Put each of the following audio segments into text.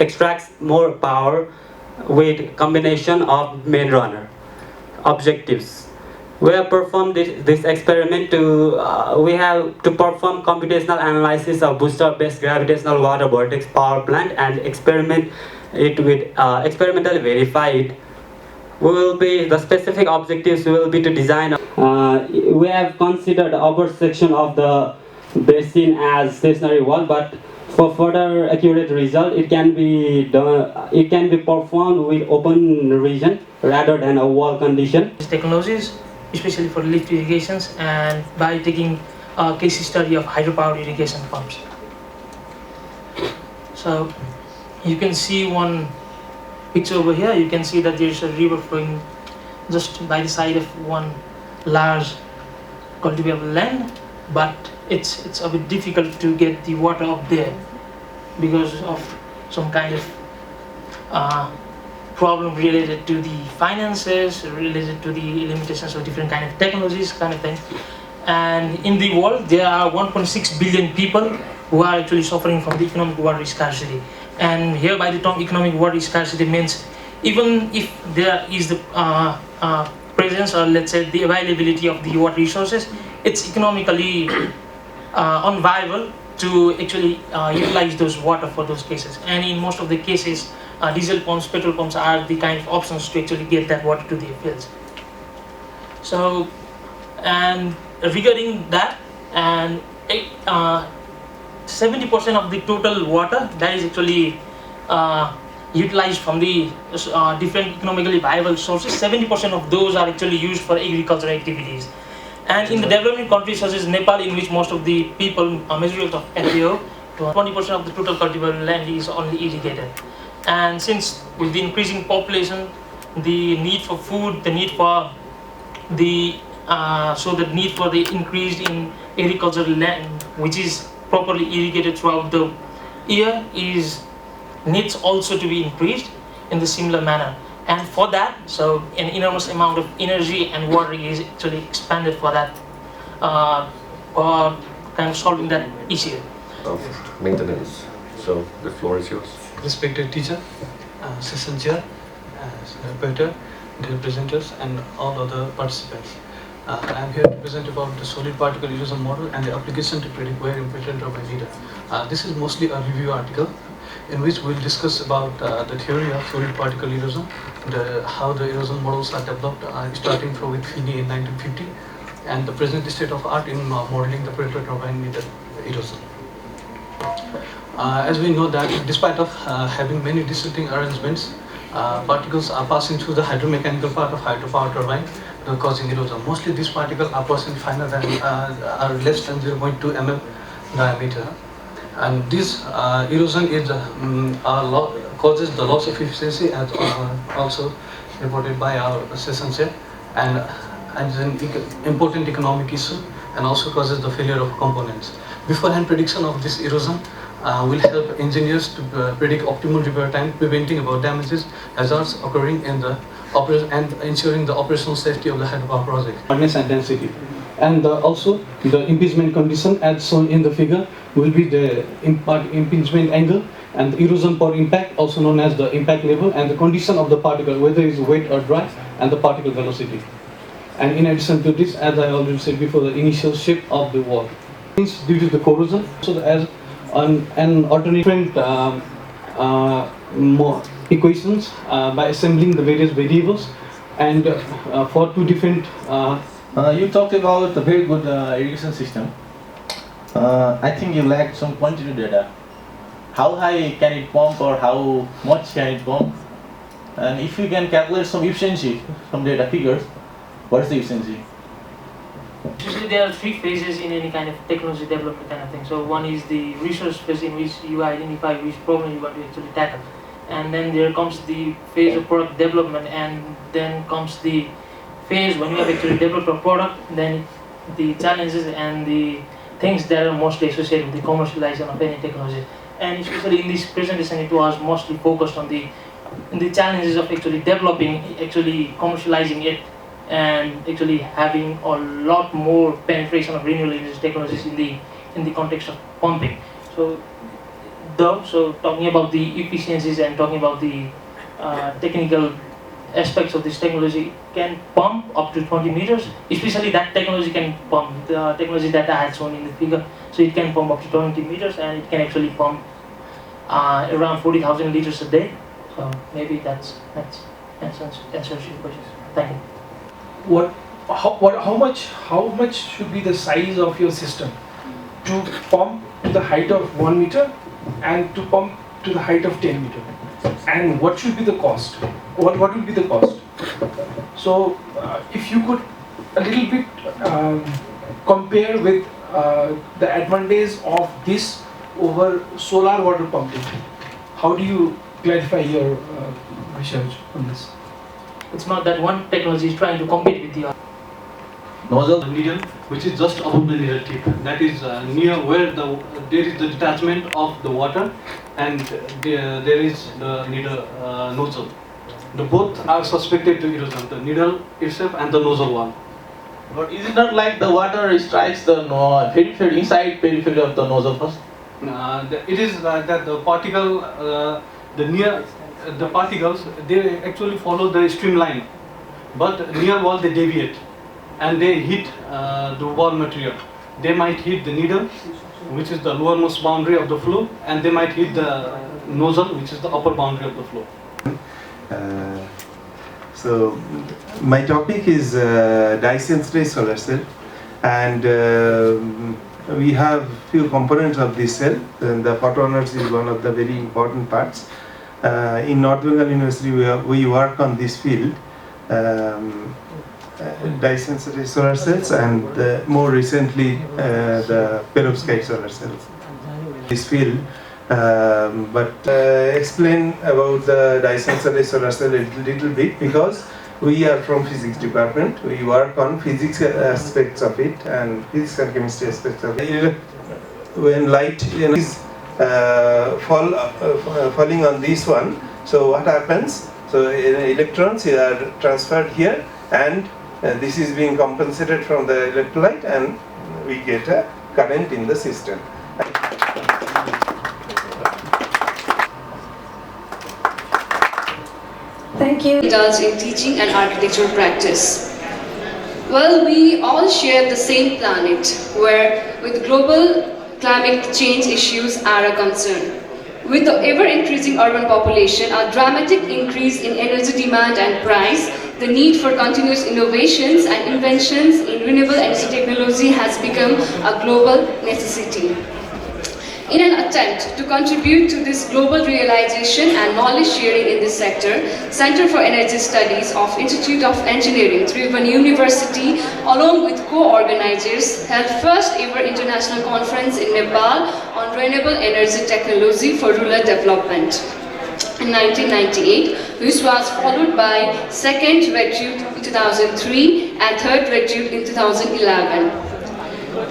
extracts more power with combination of main runner objectives. We have performed this experiment to we have to perform computational analysis of booster-based gravitational water vortex power plant and experiment it with experimentally verify it. We will be the specific objectives will be to design. We have considered the upper section of the basin as stationary wall, but for further accurate result, it can be done. It can be performed with open region rather than a wall condition. Technologies, especially for lift irrigations, and by taking a case study of hydropower irrigation pumps. So you can see one picture over here. You can see that there is a river flowing just by the side of one large cultivable land, but it's a bit difficult to get the water up there because of some kind of problem related to the finances, related to the limitations of different kind of technologies, kind of thing. And in the world, there are 1.6 billion people who are actually suffering from the economic water scarcity. And here, by the term economic water scarcity means even if there is the presence, or let's say the availability of the water resources, it's economically unviable to actually utilize those water for those cases. And in most of the cases, diesel pumps, petrol pumps are the kind of options to actually get that water to the fields. So, and regarding that, and 70% of the total water that is actually utilized from the different economically viable sources, 70% of those are actually used for agricultural activities. And in the developing countries such as Nepal, in which most of the people, majority of FAO, 20% of the total cultivable land is only irrigated. And since with the increasing population, the need for food, the need for the the need for the increase in agricultural land, which is properly irrigated throughout the year, needs also to be increased in the similar manner. And for that, so an enormous amount of energy and water is actually expanded for that, for kind of solving that issue. Of maintenance. So the floor is yours. Respected teacher, session chair, reporter, the presenters, and all other participants. I am here to present about the solid particle erosion model and the application to predict wear impact turbine data. This is mostly a review article in which we'll discuss about the theory of solid particle erosion, how the erosion models are developed starting from with Finney in 1950, and the present state of art in modeling the pressure turbine erosion. As we know that despite of having many distinct arrangements, particles are passing through the hydromechanical part of hydropower turbine, causing erosion. Mostly these particles are passing finer than are less than 0.2 mm diameter, and this erosion is causes the loss of efficiency, as also reported by our session chair, and is an important economic issue, and also causes the failure of components. Beforehand prediction of this erosion will help engineers to predict optimal repair time, preventing about damages, hazards occurring in the operation, and ensuring the operational safety of the hydropower project. Hardness and density, and also the impingement condition as shown in the figure will be the impingement angle, and the erosion per impact, also known as the impact level, and the condition of the particle, whether it is wet or dry, and the particle velocity. And in addition to this, as I already said before, the initial shape of the wall. Due to the corrosion, so as an alternate more equations by assembling the various variables, and for two different. You talked about a very good irrigation system. I think you lacked some quantitative data. How high can it pump, or how much can it pump? And if you can calculate some efficiency, some data figures, what is the efficiency? Usually there are three phases in any kind of technology development kind of thing. So one is the research phase, in which you identify which problem you want to actually tackle. And then there comes the phase of product development, and then comes the phase when you have actually developed a product, then the challenges and the things that are mostly associated with the commercialization of any technology. And especially in this presentation, it was mostly focused on the challenges of actually developing, actually commercializing it, and actually having a lot more penetration of renewable energy technologies in the context of pumping. So though. So talking about the efficiencies and talking about the technical aspects of this technology, can pump up to 20 meters. Especially that technology can pump, the technology that I had shown in the figure. So it can pump up to 20 meters, and it can actually pump around 40,000 liters a day. So maybe that's answers your question. Thank you. How much should be the size of your system to pump to the height of 1 meter and to pump to the height of 10 meter? And what should be the cost? What will be the cost? So if you could a little bit compare with the advantage of this over solar water pumping. How do you clarify your research on this? It's not that one technology is trying to compete with the other. Nozzle needle, which is just above the needle tip. That is near where there is the detachment of the water, and there is the needle nozzle. The both are suspected to erosion, the needle itself and the nozzle one. But is it not like the water strikes the inside periphery of the nozzle first? It is that the particle, the particles, they actually follow the streamline, but near wall they deviate and they hit the wall material. They might hit the needle, which is the lowermost boundary of the flow, and they might hit the nozzle, which is the upper boundary of the flow. So my topic is dye-sensitive solar cell, and we have few components of this cell, and the photorunners is one of the very important parts. In North Bengal University we work on this field, dye-sensitive solar cells, and more recently the perovskite solar cells. This field, but explain about the dye-sensitive solar cell a little bit, because we are from physics department. We work on physics aspects of it and physics and chemistry aspects of it. When light is falling on this one, so what happens? So electrons are transferred here, and this is being compensated from the electrolyte, and we get a current in the system. Thank you. Indulge in teaching and architectural practice. Well, we all share the same planet, where with global climate change issues are a concern. With the ever-increasing urban population, a dramatic increase in energy demand and price, the need for continuous innovations and inventions in renewable energy technology has become a global necessity. In an attempt to contribute to this global realization and knowledge sharing in this sector, Center for Energy Studies of Institute of Engineering, Retrud University, along with co-organizers, held first ever international conference in Nepal on renewable energy technology for rural development in 1998, which was followed by second Retrud in 2003 and third Retrud in 2011.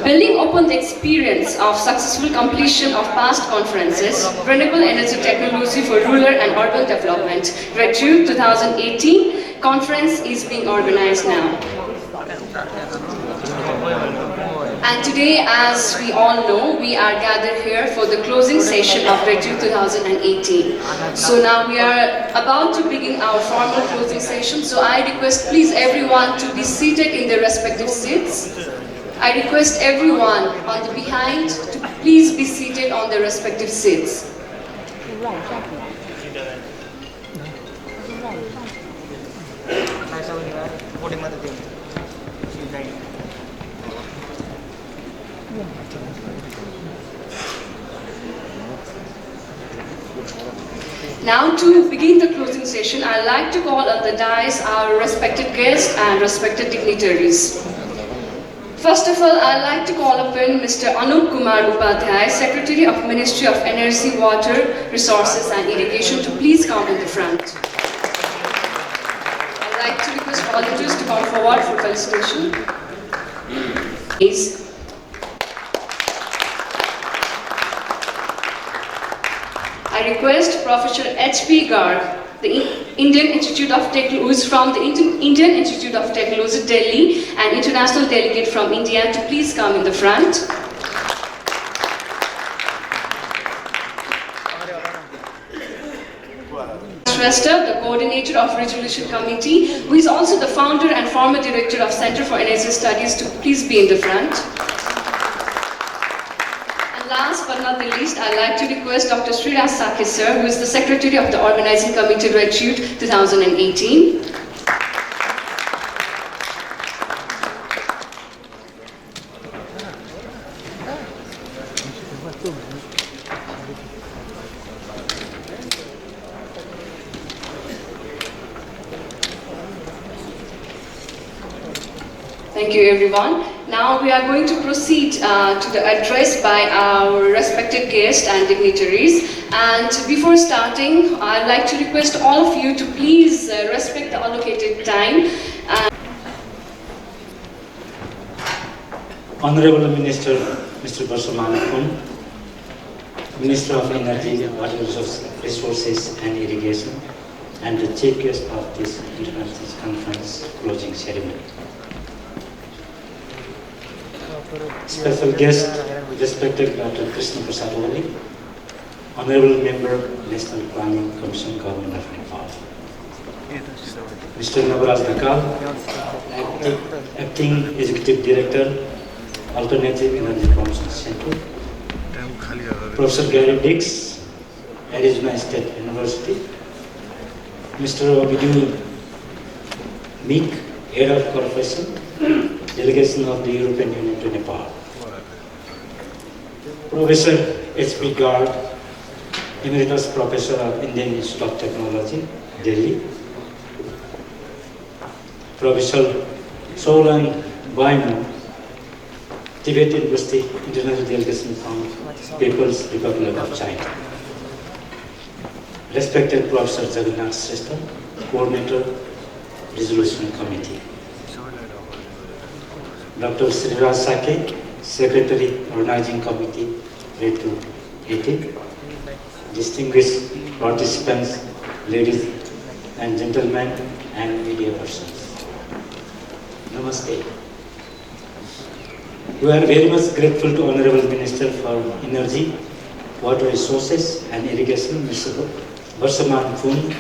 Building upon the experience of successful completion of past conferences, Renewable Energy Technology for Rural and Urban Development, Retrud 2018 conference is being organized now. And today, as we all know, we are gathered here for the closing session of Retrud 2018. So now we are about to begin our formal closing session, so I request please everyone to be seated in their respective seats. I request everyone on the behind to please be seated on their respective seats. Now to begin the closing session, I'd like to call on the dais our respected guests and respected dignitaries. First of all, I'd like to call upon Mr. Anup Kumar Upadhyay, Secretary of Ministry of Energy, Water, Resources and Irrigation, to please come in the front. I'd like to request volunteers to come forward for felicitation. Please. I request Professor H.P. Garg, the Indian Institute of Technology, who is from the Indian Institute of Technology, Delhi, and international delegate from India, to please come in the front. Shrestha, the coordinator of Resolution Committee, who is also the founder and former director of Center for Energy Studies, to please be in the front. And last but not the least, I'd like to request Dr. Sriraj Sakhe sir, who is the secretary of the organizing committee Retrud 2018. Thank you everyone. Now we are going to proceed to the address by our respected guests and dignitaries. And before starting, I'd like to request all of you to please respect the allocated time. Honorable Minister, Mr. Barsaman, Minister of Energy, Water Resources and Irrigation, and the Chief Guest of this International Conference closing ceremony. Special guest, respected Dr. Krishna Prasad Wali, Honorable Member, National Planning Commission, Government of Nepal. Mr. Navaraj Dhakal, Acting Executive Director, Alternative Energy Promotion Center. Professor Gary Dix, Arizona State University. Mr. Ovidiu Meek, Head of Corporation, Delegation of the European Union to Nepal. Professor H.P. Garg, Emeritus Professor of Indian Institute of Technology, Delhi. Professor Solan Baimo, Tibet University International Delegation from People's Republic of China. Respected Professor Jagannath Shrestha, Coordinator, Resolution Committee. Dr. Sriraj Sakhe, Secretary, Organizing Committee, Retrud 18. Distinguished participants, ladies and gentlemen, and media persons. Namaste. We are very much grateful to Honorable Minister for Energy, Water Resources and Irrigation, Mr. Barsaman Phoon,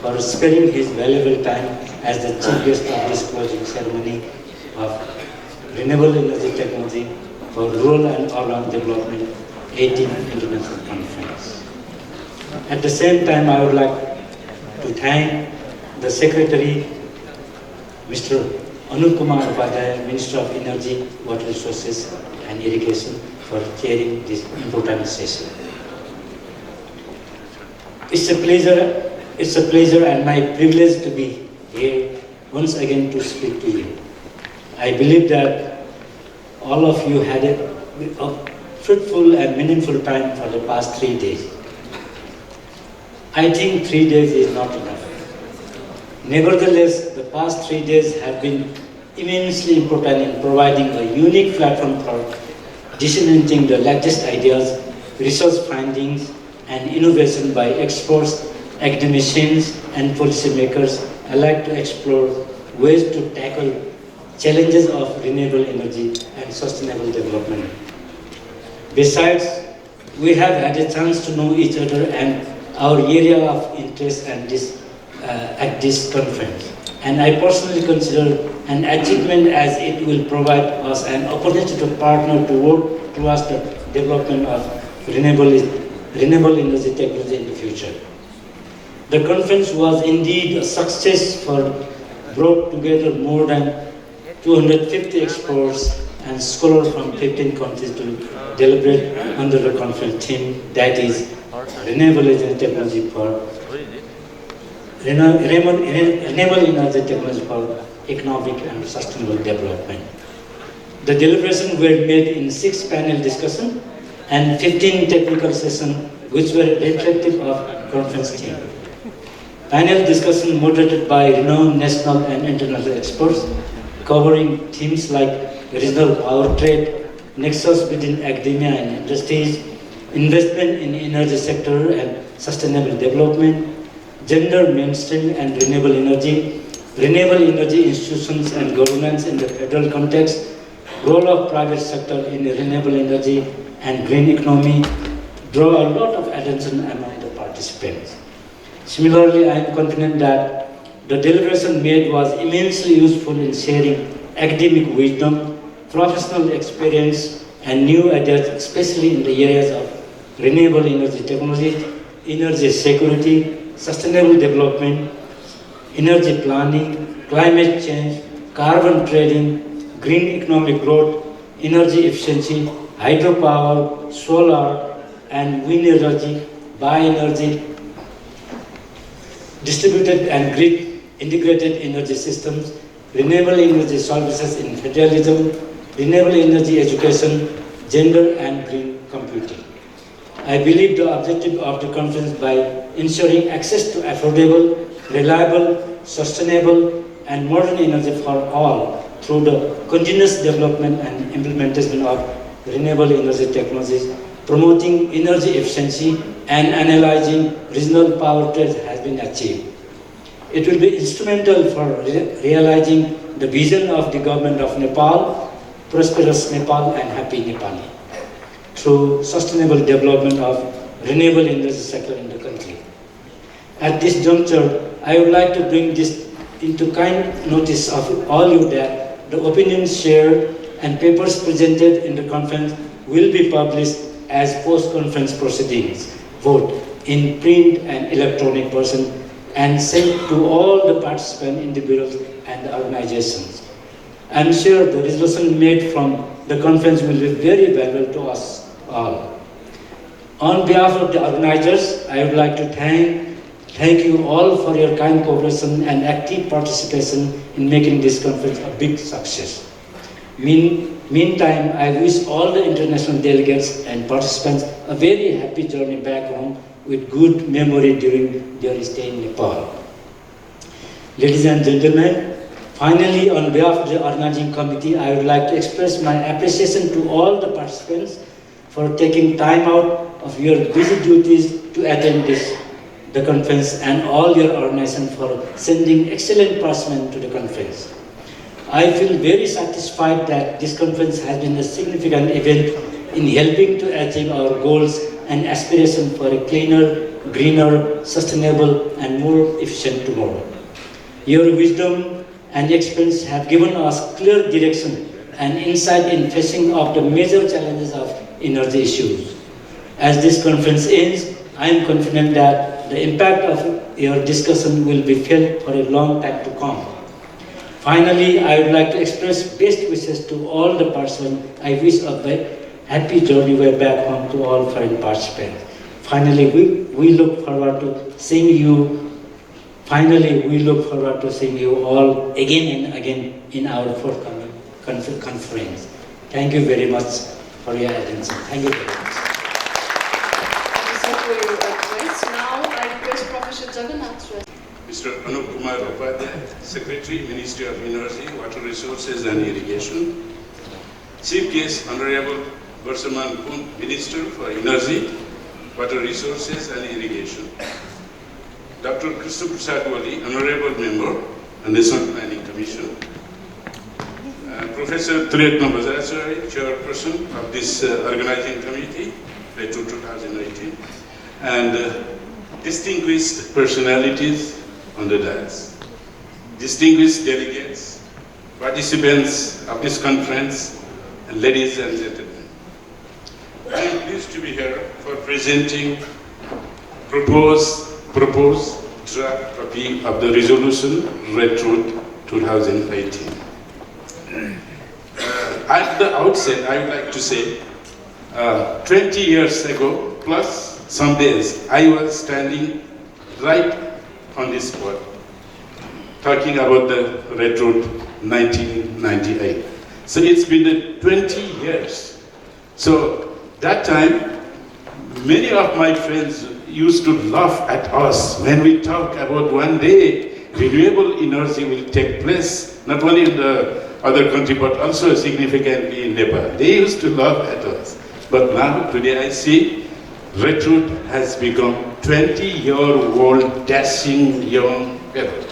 for sparing his valuable time as the chief guest of this closing ceremony of Renewable Energy Technology for Rural and Urban Development 18th International Conference. At the same time, I would like to thank the Secretary, Mr. Anup Kumar Upadhyay, Minister of Energy, Water Resources and Irrigation, for chairing this important session. It's a pleasure and my privilege to be here once again to speak to you. I believe that all of you had a fruitful and meaningful time for the past 3 days. I think 3 days is not enough. Nevertheless, the past 3 days have been immensely important in providing a unique platform for disseminating the latest ideas, research findings, and innovation by experts, academicians, and policymakers alike to explore ways to tackle challenges of renewable energy and sustainable development. Besides, we have had a chance to know each other and our area of interest and at this conference. And I personally consider an achievement as it will provide us an opportunity to partner to work towards the development of renewable energy technology in the future. The conference was indeed a success for brought together more than 250 experts and scholars from 15 countries to deliberate under the conference theme, that is renewable energy technology for economic and sustainable development. The deliberations were made in 6 panel discussions and 15 technical sessions which were reflective of conference theme. Panel discussion moderated by renowned national and international experts covering themes like regional power trade, nexus between academia and industries, investment in energy sector and sustainable development, gender mainstreaming and renewable energy institutions and governance in the federal context, role of private sector in renewable energy and green economy draw a lot of attention among the participants. Similarly, I am confident that the deliberation made was immensely useful in sharing academic wisdom, professional experience, and new ideas, especially in the areas of renewable energy technology, energy security, sustainable development, energy planning, climate change, carbon trading, green economic growth, energy efficiency, hydropower, solar and wind energy, bioenergy, distributed and grid integrated energy systems, renewable energy services in federalism, renewable energy education, gender and green computing. I believe the objective of the conference by ensuring access to affordable, reliable, sustainable and modern energy for all through the continuous development and implementation of renewable energy technologies, promoting energy efficiency and analyzing regional power trades has been achieved. It will be instrumental for realizing the vision of the government of Nepal, prosperous Nepal and happy Nepali, through sustainable development of renewable energy sector in the country. At this juncture, I would like to bring this into kind notice of all you that the opinions shared and papers presented in the conference will be published as post-conference proceedings, vote in print and electronic version, and sent to all the participant individuals and organizations. I am sure the resolution made from the conference will be very valuable to us all. On behalf of the organizers, I would like to thank you all for your kind cooperation and active participation in making this conference a big success. Meantime, I wish all the international delegates and participants a very happy journey back home with good memory during their stay in Nepal. Ladies and gentlemen, finally, on behalf of the organizing committee, I would like to express my appreciation to all the participants for taking time out of your busy duties to attend the conference, and all your organization for sending excellent participants to the conference. I feel very satisfied that this conference has been a significant event in helping to achieve our goals and aspirations for a cleaner, greener, sustainable and more efficient tomorrow. Your wisdom and experience have given us clear direction and insight in facing of the major challenges of energy issues. As this conference ends, I am confident that the impact of your discussion will be felt for a long time to come. Finally, I would like to express best wishes to all the participants. I wish a happy journey way back home to all foreign participants. Finally, we look forward to seeing you. Finally, we look forward to seeing you all again and again in our forthcoming conference. Thank you very much for your attention. Thank you very much. Now I request Professor Jagannath. Mr. Anup Kumar Upadhyay, Secretary, Ministry of Energy, Water Resources and Irrigation. Chief Guest, Honorable Varsaman Pun, Minister for Energy, Water Resources and Irrigation. Dr. Krishna Prasad Wali, Honorable Member, National Planning Commission. Professor Triratna Bajracharya, Chairperson of this organizing committee, Retrud 2018. And distinguished personalities on the dais, distinguished delegates, participants of this conference, and ladies and gentlemen. I am pleased to be here for presenting proposed draft copy of the resolution Retrud 2018. At the outset, I would like to say, 20 years ago, plus some days, I was standing right on this spot, talking about the Retrud 1998. So it's been 20 years. So that time, many of my friends used to laugh at us when we talk about one day renewable energy will take place, not only in the other country, but also significantly in Nepal. They used to laugh at us. But now, today I see Retrud has become 20-year-old dashing young people.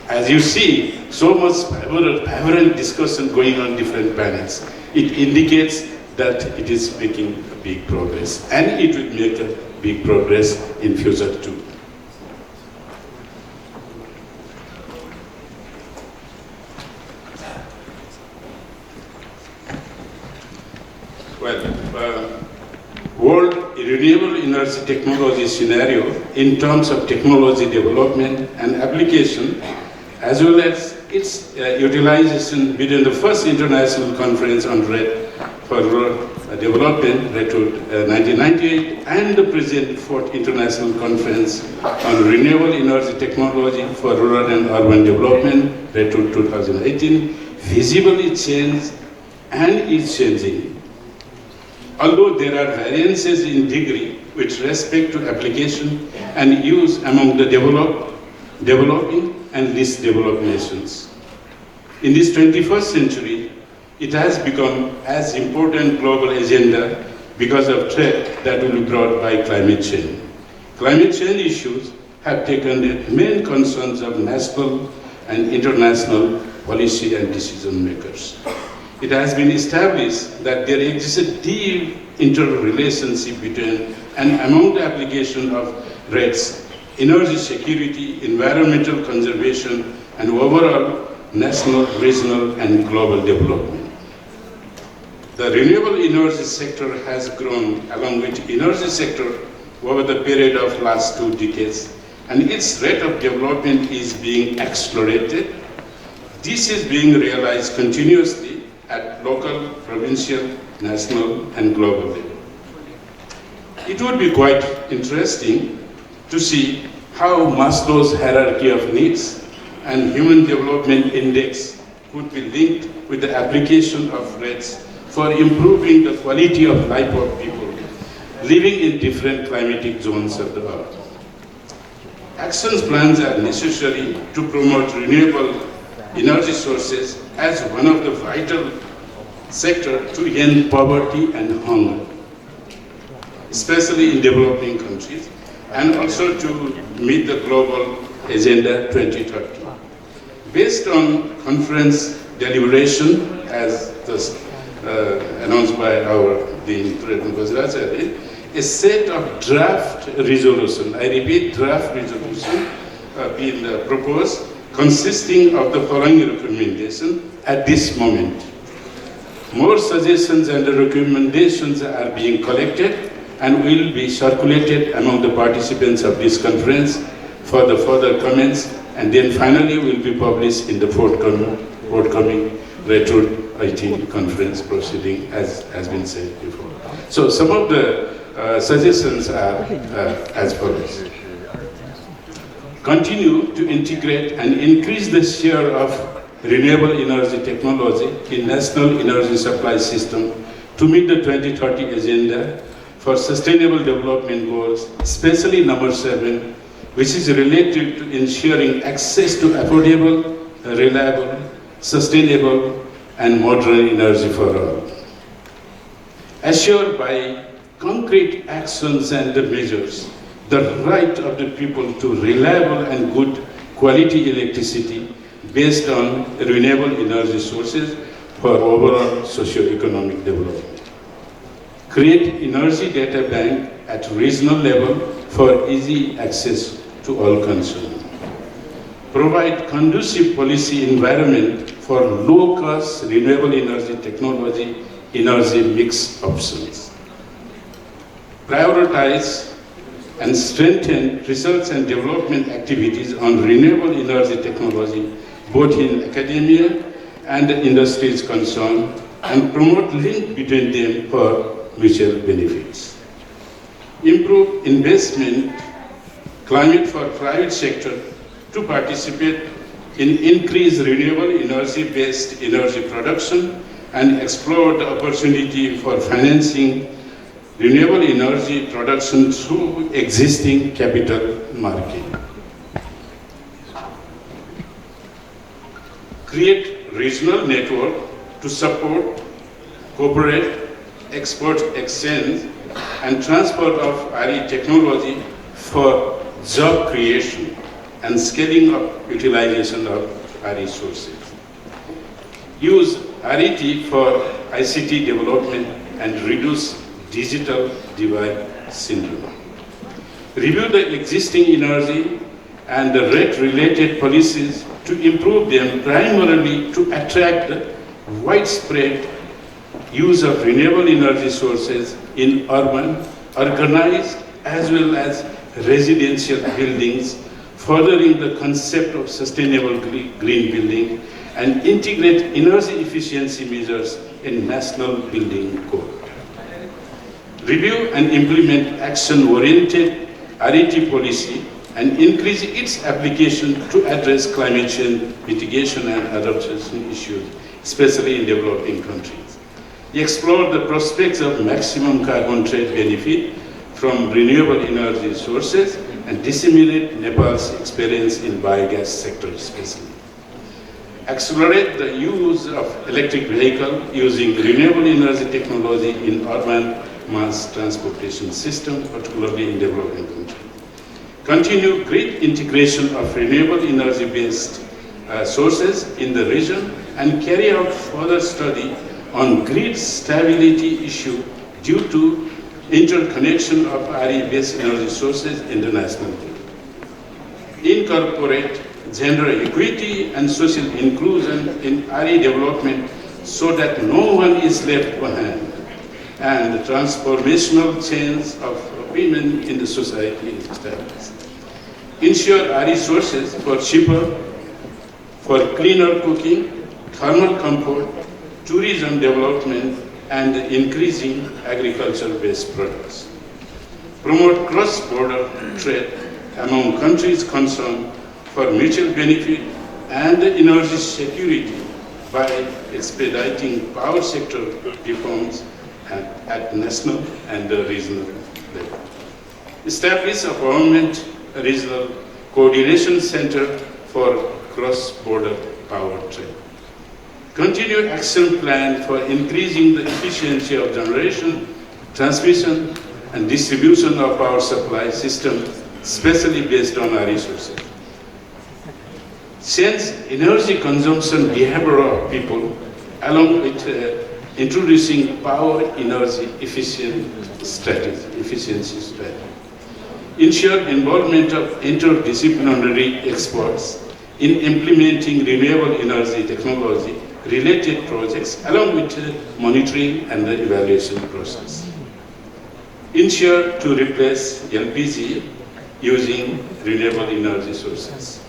As you see, so much vibrant discussion going on different planets. It indicates that it is making a big progress, and it will make a big progress in future too. world renewable energy technology scenario in terms of technology development and application, as well as its utilization within the first international conference on RED for rural development, Retrud 1998, and the present fourth international conference on renewable energy technology for rural and urban development, Retrud 2018, visibly changed and is changing. Although there are variances in degree with respect to application and use among the developing and least developed nations. In this 21st century, it has become as important global agenda because of threat that will be brought by climate change. Climate change issues have taken the main concerns of national and international policy and decision makers. It has been established that there exists a deep interrelationship between and among the application of REDs, energy security, environmental conservation, and overall national, regional, and global development. The renewable energy sector has grown along with energy sector over the period of last 2 decades, and its rate of development is being accelerated. This is being realized continuously at local, provincial, national, and global level. It would be quite interesting to see how Maslow's hierarchy of needs and Human Development Index could be linked with the application of REDs for improving the quality of life of people living in different climatic zones of the earth. Action plans are necessary to promote renewable energy sources as one of the vital sectors to end poverty and hunger, especially in developing countries, and also to meet the global Agenda 2030. Based on conference deliberation, as announced by our Dean President Gujrati, a set of draft resolution, I repeat, draft resolution, being proposed, consisting of the following recommendation at this moment. More suggestions and recommendations are being collected and will be circulated among the participants of this conference for the further comments, and then finally will be published in the forthcoming Retrud 18 conference proceeding, as has been said before. So some of the suggestions are as follows. Continue to integrate and increase the share of renewable energy technology in national energy supply system to meet the 2030 agenda for sustainable development goals, especially number 7, which is related to ensuring access to affordable, reliable, sustainable, and modern energy for all. Assure by concrete actions and measures the right of the people to reliable and good quality electricity based on renewable energy sources for overall socio-economic development. Create energy data bank at regional level for easy access to all concerned. Provide conducive policy environment for low-cost renewable energy technology energy mix options. Prioritize and strengthen research and development activities on renewable energy technology, both in academia and industries concerned, and promote link between them for mutual benefits. Improve investment climate for private sector to participate in increased renewable energy-based energy production and explore the opportunity for financing renewable energy production through existing capital market. Create regional network to support, cooperate, export exchange, and transfer of RE technology for job creation and scaling up utilization of RE sources. Use RET for ICT development and reduce digital divide syndrome. Review the existing energy and the rate-related policies to improve them primarily to attract widespread use of renewable energy sources in urban, organized, as well as residential buildings, furthering the concept of sustainable green building, and integrate energy efficiency measures in National Building Code. Review and implement action-oriented RET policy and increase its application to address climate change mitigation and adaptation issues, especially in developing countries. Explore the prospects of maximum carbon trade benefit from renewable energy sources and disseminate Nepal's experience in biogas sector especially. Accelerate the use of electric vehicle using renewable energy technology in urban mass transportation system, particularly in developing countries. Continue great integration of renewable energy-based sources in the region and carry out further study on grid stability issue due to interconnection of RE-based energy sources internationally. Incorporate gender equity and social inclusion in RE development so that no one is left behind, and the transformational change of women in the society is established. Ensure RE sources for cheaper, for cleaner cooking, thermal comfort, tourism development, and increasing agriculture-based products. Promote cross-border trade among countries concerned for mutual benefit and energy security by expediting power sector reforms at national and regional level. Establish a government regional coordination center for cross-border power trade. Continue action plan for increasing the efficiency of generation, transmission, and distribution of power supply system, especially based on our resources. Change energy consumption behavior of people along with introducing power energy efficiency strategy. Ensure involvement of interdisciplinary experts in implementing renewable energy technology related projects along with monitoring and the evaluation process. Ensure to replace LPG using renewable energy sources.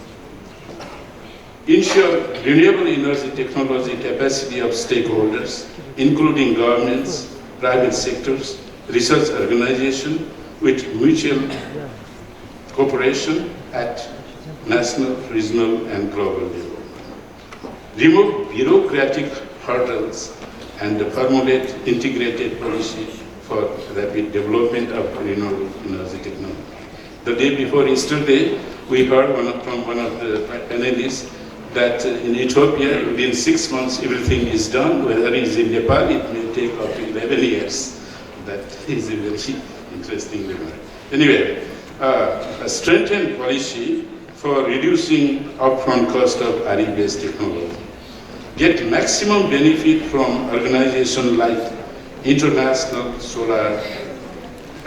Ensure renewable energy technology capacity of stakeholders, including governments, private sectors, research organizations, with mutual cooperation at national, regional, and global level. Remove bureaucratic hurdles and formulate integrated policy for rapid development of renewable energy technology. The day before yesterday, we heard from one of the panelists that in Ethiopia, within 6 months, everything is done. Whether it is in Nepal, it may take up to 11 years. That is a very interesting remark. Anyway, a strengthened policy for reducing upfront cost of RE-based technology. Get maximum benefit from organizations like International Solar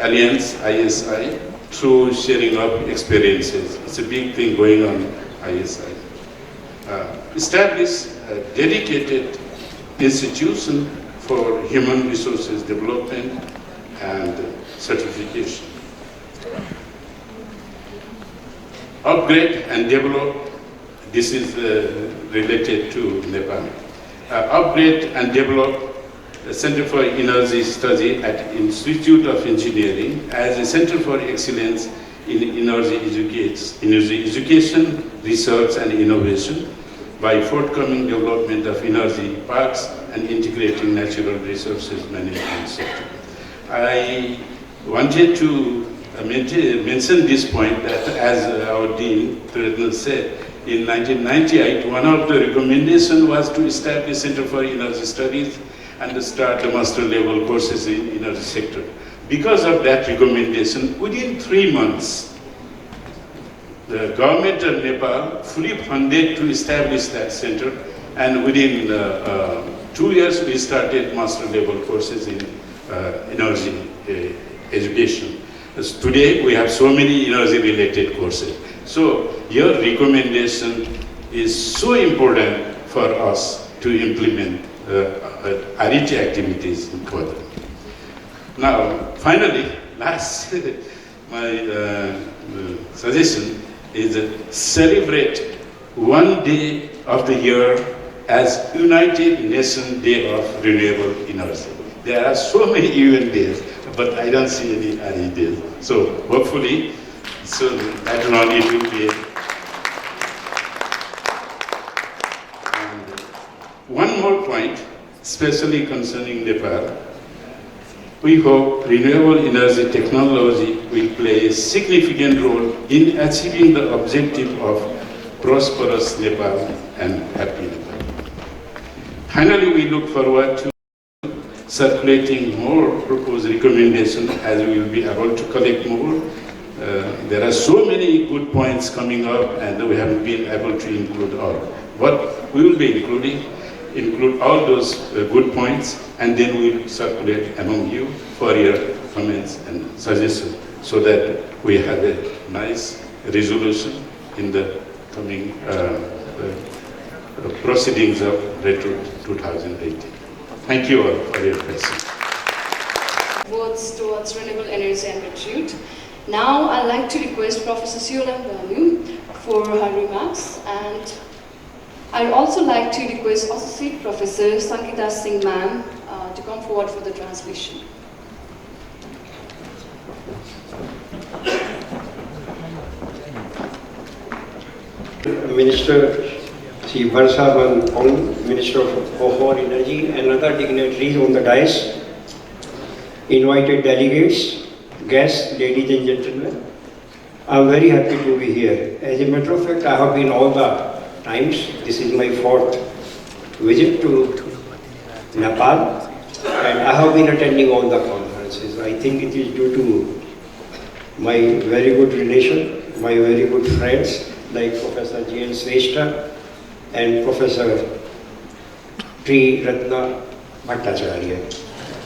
Alliance, ISI, through sharing of experiences. It's a big thing going on ISI. Establish a dedicated institution for human resources development and certification. Upgrade and develop, this is related to Nepal. Upgrade and develop the Center for Energy Study at Institute of Engineering as a Center for Excellence in Energy Education, Research and Innovation by forthcoming development of energy parks and integrating natural resources management sector. I wanted to mention this point that, as our Dean Retrud said, in 1998, one of the recommendations was to establish Center for Energy Studies and start the master level courses in energy sector. Because of that recommendation, within 3 months, the government of Nepal fully funded to establish that center, and within 2 years, we started master level courses in energy education. As today, we have so many energy-related courses. So your recommendation is so important for us to implement but RET activities important. Now, finally, last, my suggestion is celebrate one day of the year as United Nations Day of Renewable Energy. There are so many UN days, but I don't see any RE days. So hopefully, so later on it will be. And one more point, especially concerning Nepal. We hope renewable energy technology will play a significant role in achieving the objective of prosperous Nepal and happy Nepal. Finally, we look forward to circulating more proposed recommendations as we will be able to collect more. There are so many good points coming up and we haven't been able to include all. What we will be include all those good points, and then we will circulate among you for your comments and suggestions so that we have a nice resolution in the coming proceedings of Retrud 2018. Thank you all for your attention. Words towards renewable energy and Retrud. Now I'd like to request Professor Siolam Banu for her remarks, and I'd also like to request Associate Professor Sankita Singh ma'am to come forward for the translation. Minister Sri Varsa Ban, Minister for Energy, and other dignitaries on the dais, invited delegates, guests, ladies and gentlemen. I am very happy to be here. As a matter of fact, I have been all the times. This is my fourth visit to Nepal, and I have been attending all the conferences. I think it is due to my very good relation, my very good friends like Professor G.N. Sreshta and Professor Tri Ratna Bhattacharya.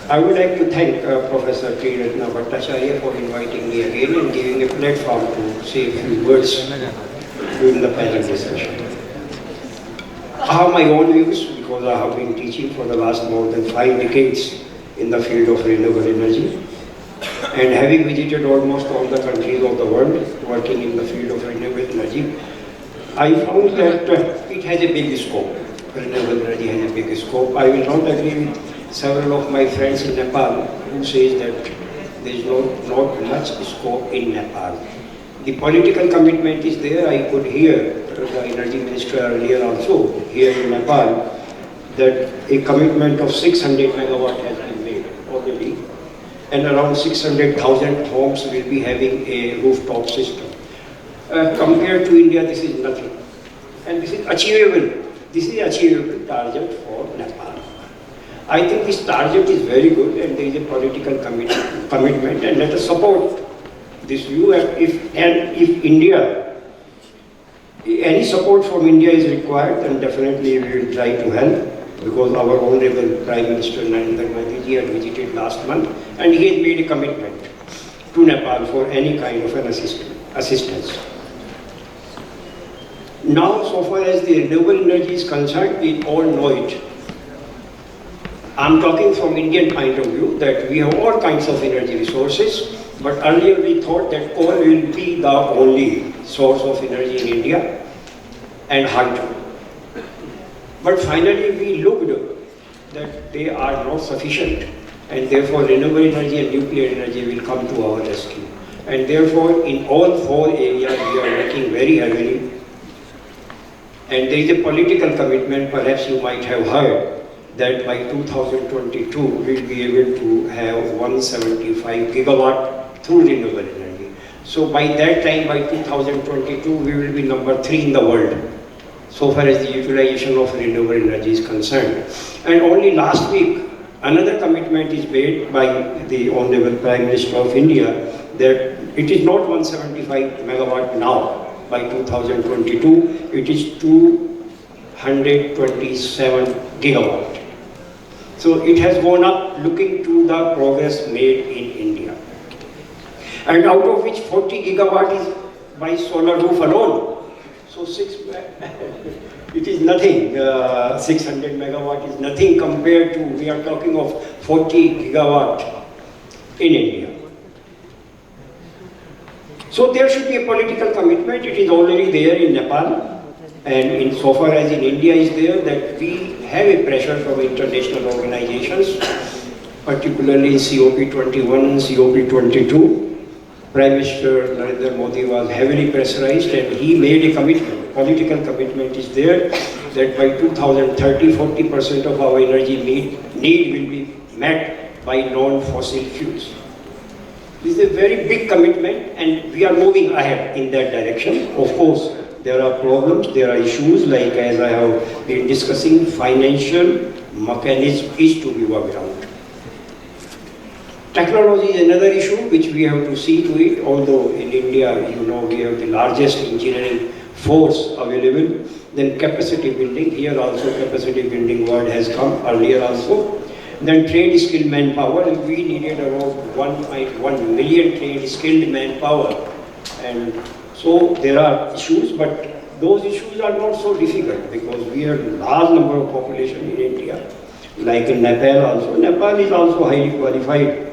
I would like to thank Professor Tri Ratna Bhattacharya for inviting me again and giving a platform to say a few words during the panel discussion. I have my own views because I have been teaching for the last more than 5 decades in the field of renewable energy, and having visited almost all the countries of the world working in the field of renewable energy, I found that it has a big scope. Renewable energy has a big scope. I will not agree with several of my friends in Nepal who says that there is not much scope in Nepal. The political commitment is there. I could hear the energy minister earlier also here in Nepal that a commitment of 600 megawatt has been made already, and around 600,000 homes will be having a rooftop system. Compared to India, this is nothing, and this is achievable. This is achievable target for Nepal. I think this target is very good, and there is a political commitment, and let us support this view. If India, any support from India is required, then definitely we will try to help, because our Honorable Prime Minister Narendra Modi ji had visited last month, and he has made a commitment to Nepal for any kind of an assistance. Now, so far as the renewable energy is concerned, we all know it. I'm talking from Indian point of view that we have all kinds of energy resources, but earlier we thought that coal will be the only source of energy in India, and hydro. But finally we looked that they are not sufficient, and therefore renewable energy and nuclear energy will come to our rescue. And therefore in all 4 areas we are working very heavily. And there is a political commitment, perhaps you might have heard, that by 2022 we will be able to have 175 gigawatt through renewable energy. So by that time, by 2022, we will be number 3 in the world, so far as the utilization of renewable energy is concerned. And only last week, another commitment is made by the Honorable Prime Minister of India that it is not 175 megawatt now. By 2022, it is 227 gigawatt. So it has gone up, looking to the progress made in India. And out of which 40 gigawatt is by solar roof alone. So It is nothing. 600 megawatt is nothing compared to, we are talking of 40 gigawatt in India. So there should be a political commitment. It is already there in Nepal. And insofar as in India is there, that we have a pressure from international organizations, particularly in COP21 and COP22. Prime Minister Narendra Modi was heavily pressurized and he made a commitment, political commitment is there, that by 2030, 40% of our energy need will be met by non-fossil fuels. This is a very big commitment and we are moving ahead in that direction. Of course, there are problems, there are issues, like as I have been discussing, financial mechanism is to be worked out. Technology is another issue which we have to see to it, although in India, you know, we have the largest engineering force available. Then capacity building, here also capacity building word has come earlier also. Then trade skilled manpower, and we needed about 1.1 million trade skilled manpower. And so there are issues, but those issues are not so difficult because we have a large number of population in India. Like in Nepal also. Nepal is also highly qualified.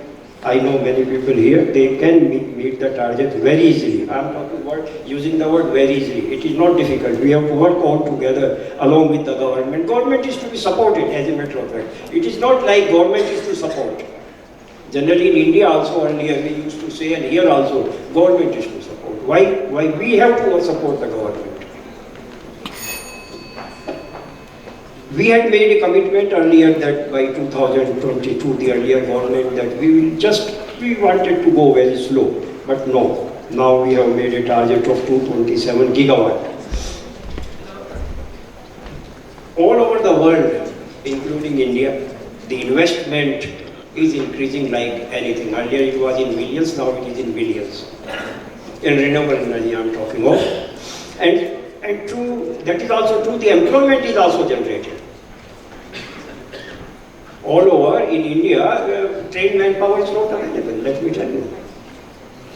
I know many people here, they can meet the target very easily. I am talking about using the word very easily. It is not difficult. We have to work all together along with the government. Government is to be supported, as a matter of fact. It is not like government is to support. Generally in India also earlier we used to say, and here also, government is to support. Why we have to support the government? We had made a commitment earlier that by 2022, the earlier government, that we wanted to go very slow, but no. Now we have made a target of 227 gigawatt. All over the world, including India, the investment is increasing like anything. Earlier it was in millions, now it is in billions. In renewable energy I am talking of. And true, that is also true, the employment is also generated. All over in India, trained manpower is not available, let me tell you.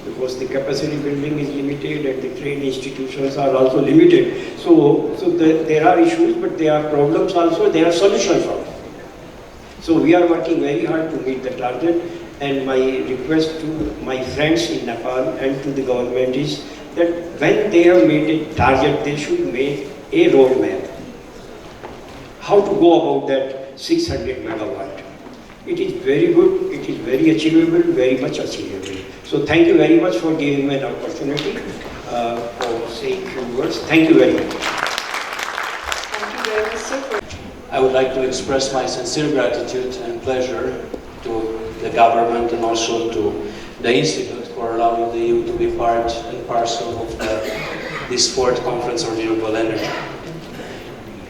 Because the capacity building is limited and the trained institutions are also limited. So there are issues, but there are problems also, there are solutions also. So we are working very hard to meet the target, and my request to my friends in Nepal and to the government is that when they have made a target, they should make a roadmap. How to go about that 600 megawatt. It is very good, it is very achievable, very much achievable. So thank you very much for giving me an opportunity for saying a few words. Thank you very much. Thank you very much, sir. I would like to express my sincere gratitude and pleasure to the government and also to the Institute for allowing the EU to be part and parcel of this fourth conference on renewable energy.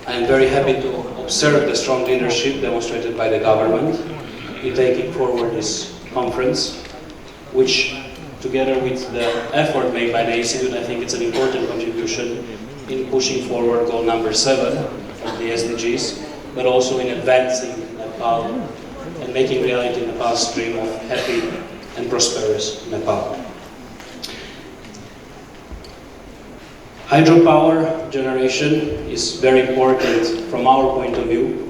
I am very happy to observe the strong leadership demonstrated by the government in taking forward this conference, which together with the effort made by the Institute, I think it's an important contribution in pushing forward goal number 7 of the SDGs, but also in advancing Nepal and making reality Nepal's dream of happy and prosperous Nepal. Hydropower generation is very important from our point of view,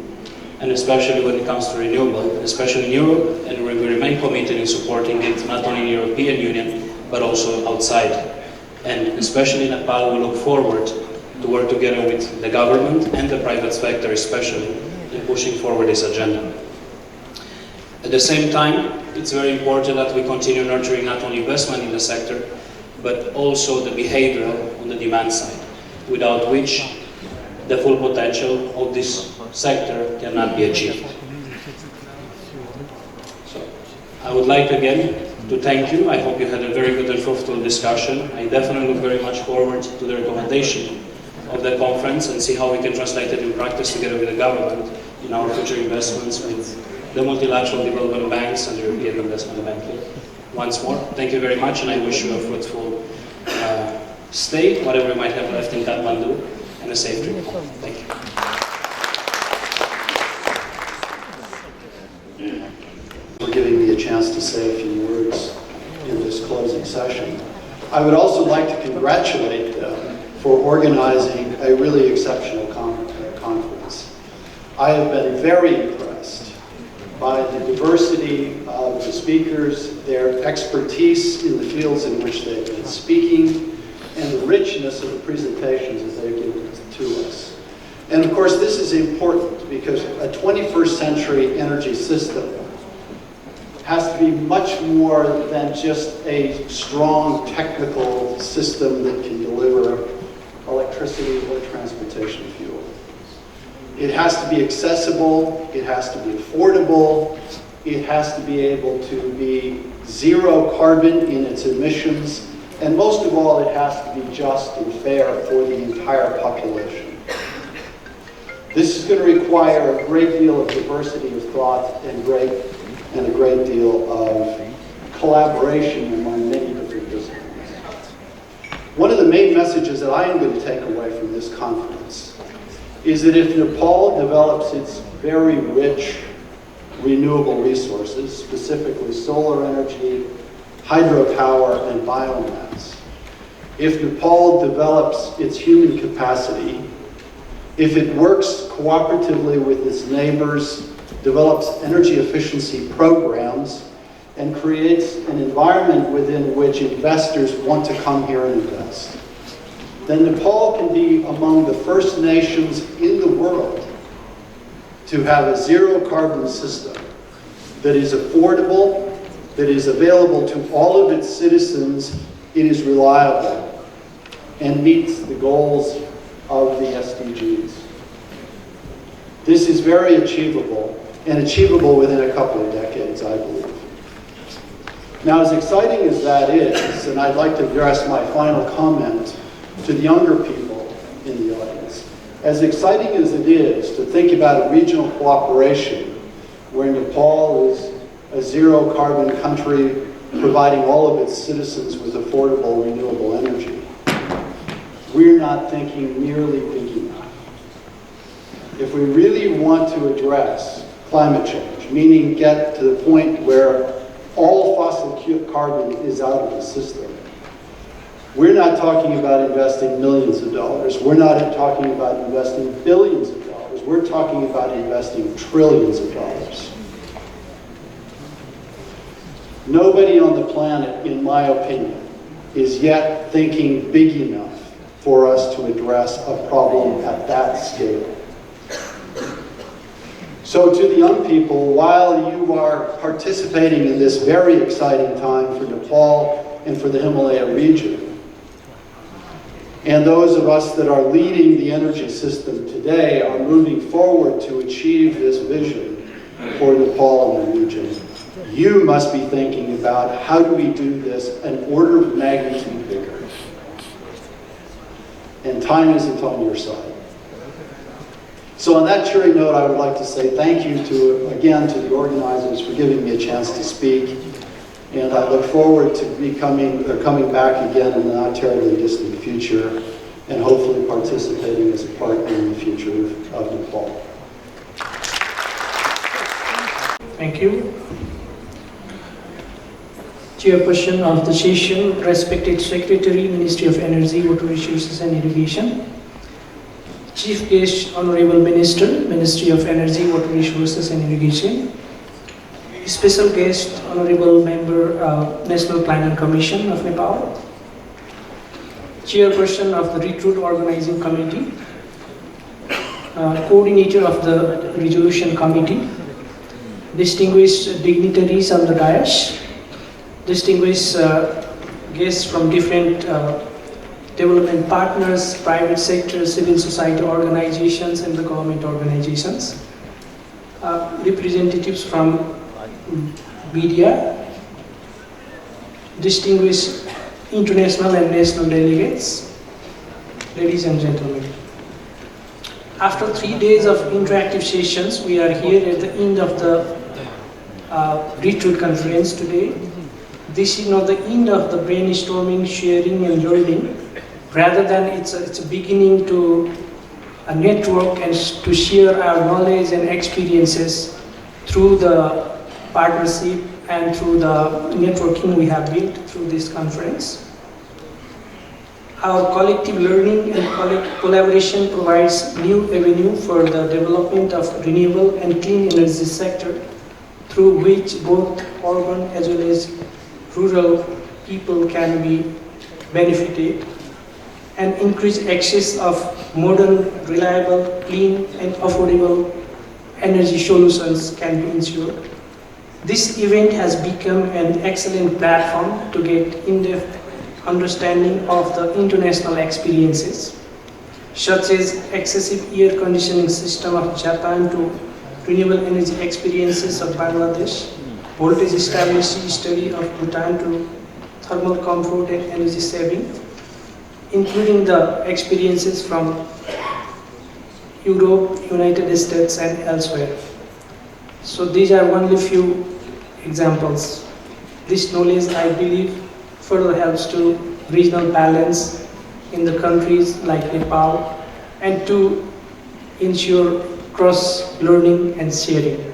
and especially when it comes to renewable, especially in Europe, and we remain committed in supporting it not only in the European Union, but also outside. And especially in Nepal, we look forward to work together with the government and the private sector especially in pushing forward this agenda. At the same time, it's very important that we continue nurturing not only investment in the sector, but also the behavioral on the demand side, without which the full potential of this sector cannot be achieved. So, I would like again to thank you. I hope you had a very good and fruitful discussion. I definitely look very much forward to the recommendation of the conference and see how we can translate it in practice together with the government in our future investments with the multilateral development banks and the European Investment Bank. Once more, thank you very much, and I wish you a fruitful stay, whatever you might have left in Kathmandu, and a safe trip home. Thank you. For giving me a chance to say a few words in this closing session. I would also like to congratulate them for organizing a really exceptional conference. I have been very impressed by the diversity of the speakers, their expertise in the fields in which they've been speaking, and the richness of the presentations that they've given to us. And of course, this is important because a 21st century energy system has to be much more than just a strong technical system that can deliver electricity or transportation fuel. It has to be accessible, it has to be affordable, it has to be able to be zero carbon in its emissions, and most of all, it has to be just and fair for the entire population. This is going to require a great deal of diversity of thought and a great deal of collaboration among many different disciplines. One of the main messages that I am going to take away from this conference is that if Nepal develops its very rich renewable resources, specifically solar energy, hydropower, and biomass, if Nepal develops its human capacity, if it works cooperatively with its neighbors, develops energy efficiency programs, and creates an environment within which investors want to come here and invest, then Nepal can be among the first nations in the world to have a zero carbon system that is affordable, that is available to all of its citizens, it is reliable, and meets the goals of the SDGs. This is very achievable, and achievable within a couple of decades, I believe. Now, as exciting as that is, and I'd like to address my final comment to the younger people in the audience, as exciting as it is to think about a regional cooperation where Nepal is a zero carbon country providing all of its citizens with affordable renewable energy, we're not thinking nearly big enough. If we really want to address climate change, meaning get to the point where all fossil carbon is out of the system, we're not talking about investing millions of dollars. We're not talking about investing billions of dollars. We're talking about investing trillions of dollars. Nobody on the planet, in my opinion, is yet thinking big enough for us to address a problem at that scale. So to the young people, while you are participating in this very exciting time for Nepal and for the Himalaya region, and those of us that are leading the energy system today are moving forward to achieve this vision for Nepal and the region, you must be thinking about how do we do this an order of magnitude bigger. And time isn't on your side. So on that cheery note, I would like to say thank you again to the organizers for giving me a chance to speak. And I look forward to coming back again in the not terribly distant future and hopefully participating as a partner in the future of Nepal. Thank you. Chairperson of the session, respected Secretary, Ministry of Energy, Water Resources and Irrigation. Chief Guest, Honorable Minister, Ministry of Energy, Water Resources and Irrigation. Special Guest, Honorable Member, National Planning Commission of Nepal. Chairperson of the Retrud Organizing Committee. Coordinator of the Resolution Committee. Distinguished dignitaries on the dais. Distinguished guests from different development partners, private sector, civil society organizations, and the government organizations. Representatives from media, distinguished international and national delegates, ladies and gentlemen. After 3 days of interactive sessions, we are here at the end of the Retrud conference today. This is not the end of the brainstorming, sharing, and learning. Rather than it's a beginning to a network and to share our knowledge and experiences through the partnership and through the networking we have built through this conference. Our collective learning and collaboration provides new avenue for the development of renewable and clean energy sector, through which both urban as well as rural people can be benefited, and increase access of modern, reliable, clean and affordable energy solutions can be ensured. This event has become an excellent platform to get in-depth understanding of the international experiences, such as excessive air conditioning system of Japan to renewable energy experiences of Bangladesh, voltage stability study of Bhutan to thermal comfort and energy saving, including the experiences from Europe, United States and elsewhere. So these are only few examples. This knowledge, I believe, further helps to regional balance in the countries like Nepal and to ensure cross-learning and sharing.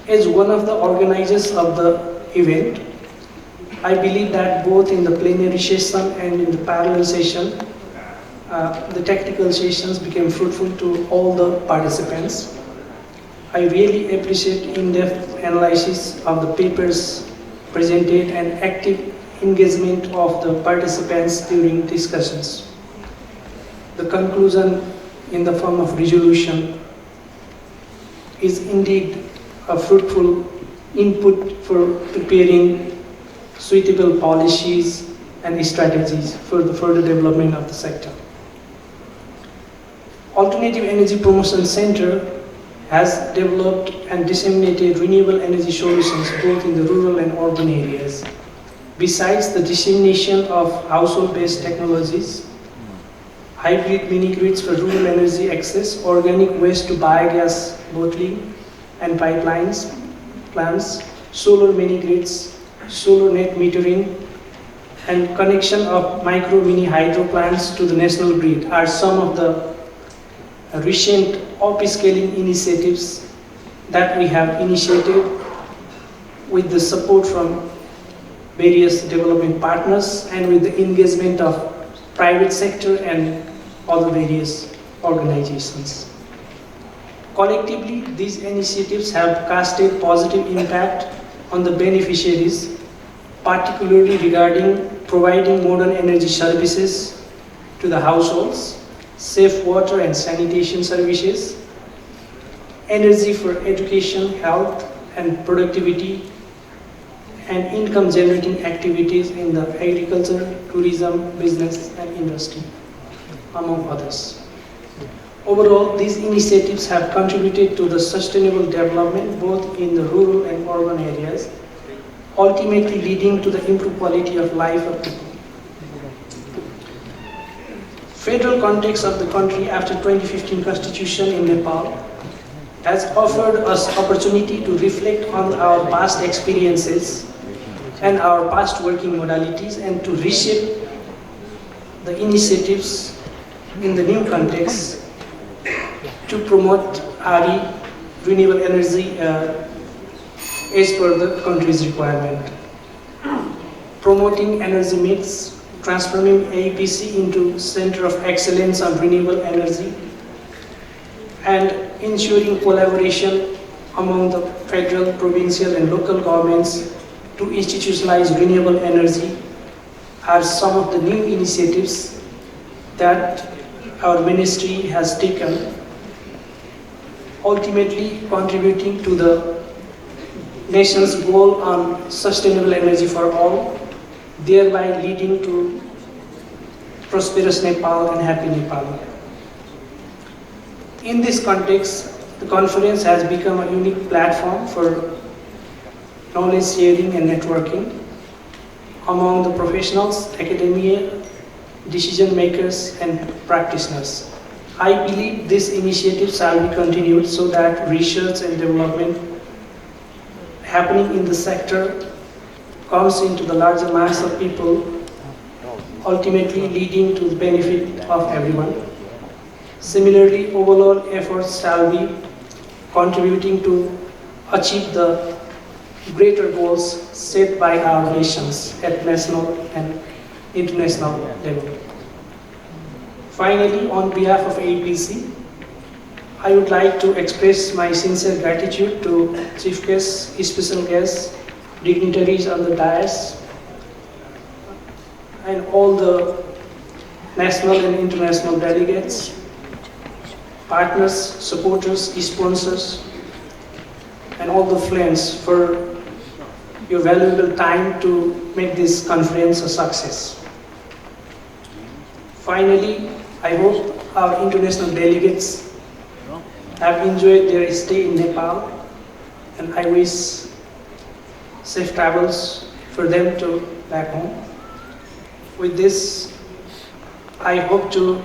As one of the organizers of the event, I believe that both in the plenary session and in the parallel session, the technical sessions became fruitful to all the participants. I really appreciate in-depth analysis of the papers presented and active engagement of the participants during discussions. The conclusion in the form of resolution is indeed a fruitful input for preparing suitable policies and strategies for the further development of the sector. Alternative Energy Promotion Center has developed and disseminated renewable energy solutions both in the rural and urban areas. Besides the dissemination of household-based technologies, hybrid mini-grids for rural energy access, organic waste to biogas bottling and pipelines, plants, solar mini-grids, solar net metering, and connection of micro-mini hydro plants to the national grid are some of the recent upscaling initiatives that we have initiated with the support from various development partners and with the engagement of private sector and other various organizations. Collectively, these initiatives have casted positive impact on the beneficiaries, particularly regarding providing modern energy services to the households, safe water and sanitation services, energy for education, health and productivity, and income generating activities in the agriculture, tourism, business and industry, among others. Overall, these initiatives have contributed to the sustainable development both in the rural and urban areas, ultimately leading to the improved quality of life of people. Federal context of the country after 2015 constitution in Nepal has offered us opportunity to reflect on our past experiences and our past working modalities and to reshape the initiatives in the new context to promote RE, renewable energy, as per the country's requirement. Promoting energy mix, transforming APC into Center of Excellence on Renewable Energy, and ensuring collaboration among the federal, provincial and local governments to institutionalize renewable energy are some of the new initiatives that our ministry has taken, ultimately contributing to the nation's goal on sustainable energy for all, thereby leading to prosperous Nepal and happy Nepal. In this context, the conference has become a unique platform for knowledge sharing and networking among the professionals, academia, decision makers and practitioners. I believe this initiative shall be continued so that research and development happening in the sector comes into the larger mass of people, ultimately leading to the benefit of everyone. Similarly, overall efforts shall be contributing to achieve the greater goals set by our nations at national and international level. Finally, on behalf of APC, I would like to express my sincere gratitude to Chief Guests, special guests, dignitaries on the dais, and all the national and international delegates, partners, supporters, sponsors, and all the friends for your valuable time to make this conference a success. Finally, I hope our international delegates have enjoyed their stay in Nepal, and I wish safe travels for them to back home. With this, I hope to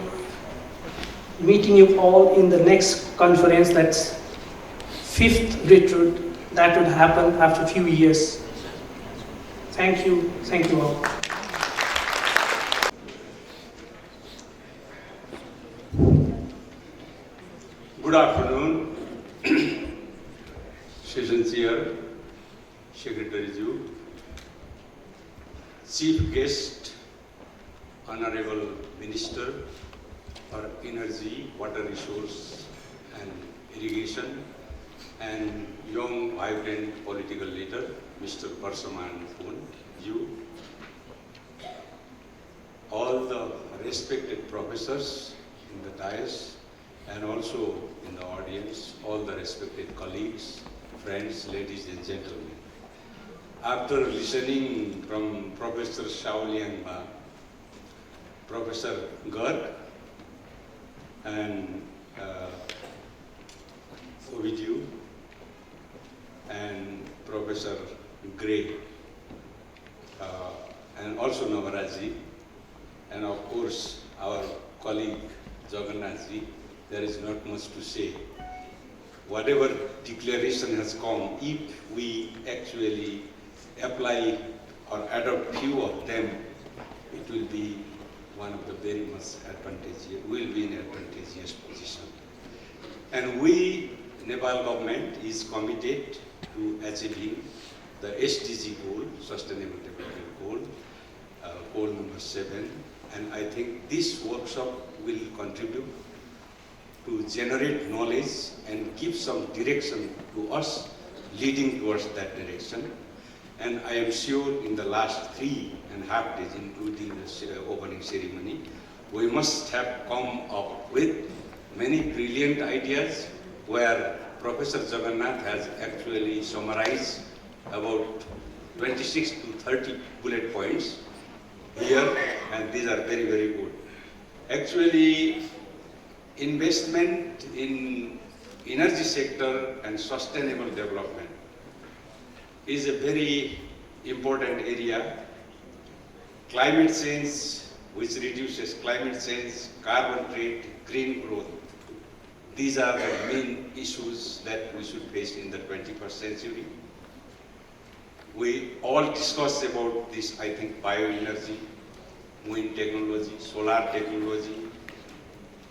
meeting you all in the next conference, that's 5th Retrud, that would happen after a few years. Thank you all. Good afternoon, Session Chair, Secretary Ju, Chief Guest, Honorable Minister for Energy, Water Resource and Irrigation, and young, vibrant political leader, Mr. Parsaman Phun, you, all the respected professors in the dais, and also in the audience, all the respected colleagues, friends, ladies and gentlemen. After listening from Professor Shaoliangba, Professor Garg, and Ovidiu, and Professor Gray, and also Navaraji, and of course our colleague Jagannathji, there is not much to say. Whatever declaration has come, if we actually apply or adopt few of them, it will be one of the very much advantageous, will be in advantageous position. And we, Nepal government, is committed to achieving the SDG goal, Sustainable Development Goal, goal number 7. And I think this workshop will contribute to generate knowledge and give some direction to us leading towards that direction. And I am sure in the last 3.5 days, including the opening ceremony, we must have come up with many brilliant ideas where Professor Jagannath has actually summarized about 26 to 30 bullet points here, and these are very, very good. Actually, investment in energy sector and sustainable development is a very important area. Climate change, which reduces climate change, carbon trade, green growth. These are the main issues that we should face in the 21st century. We all discussed about this, I think, bioenergy, wind technology, solar technology,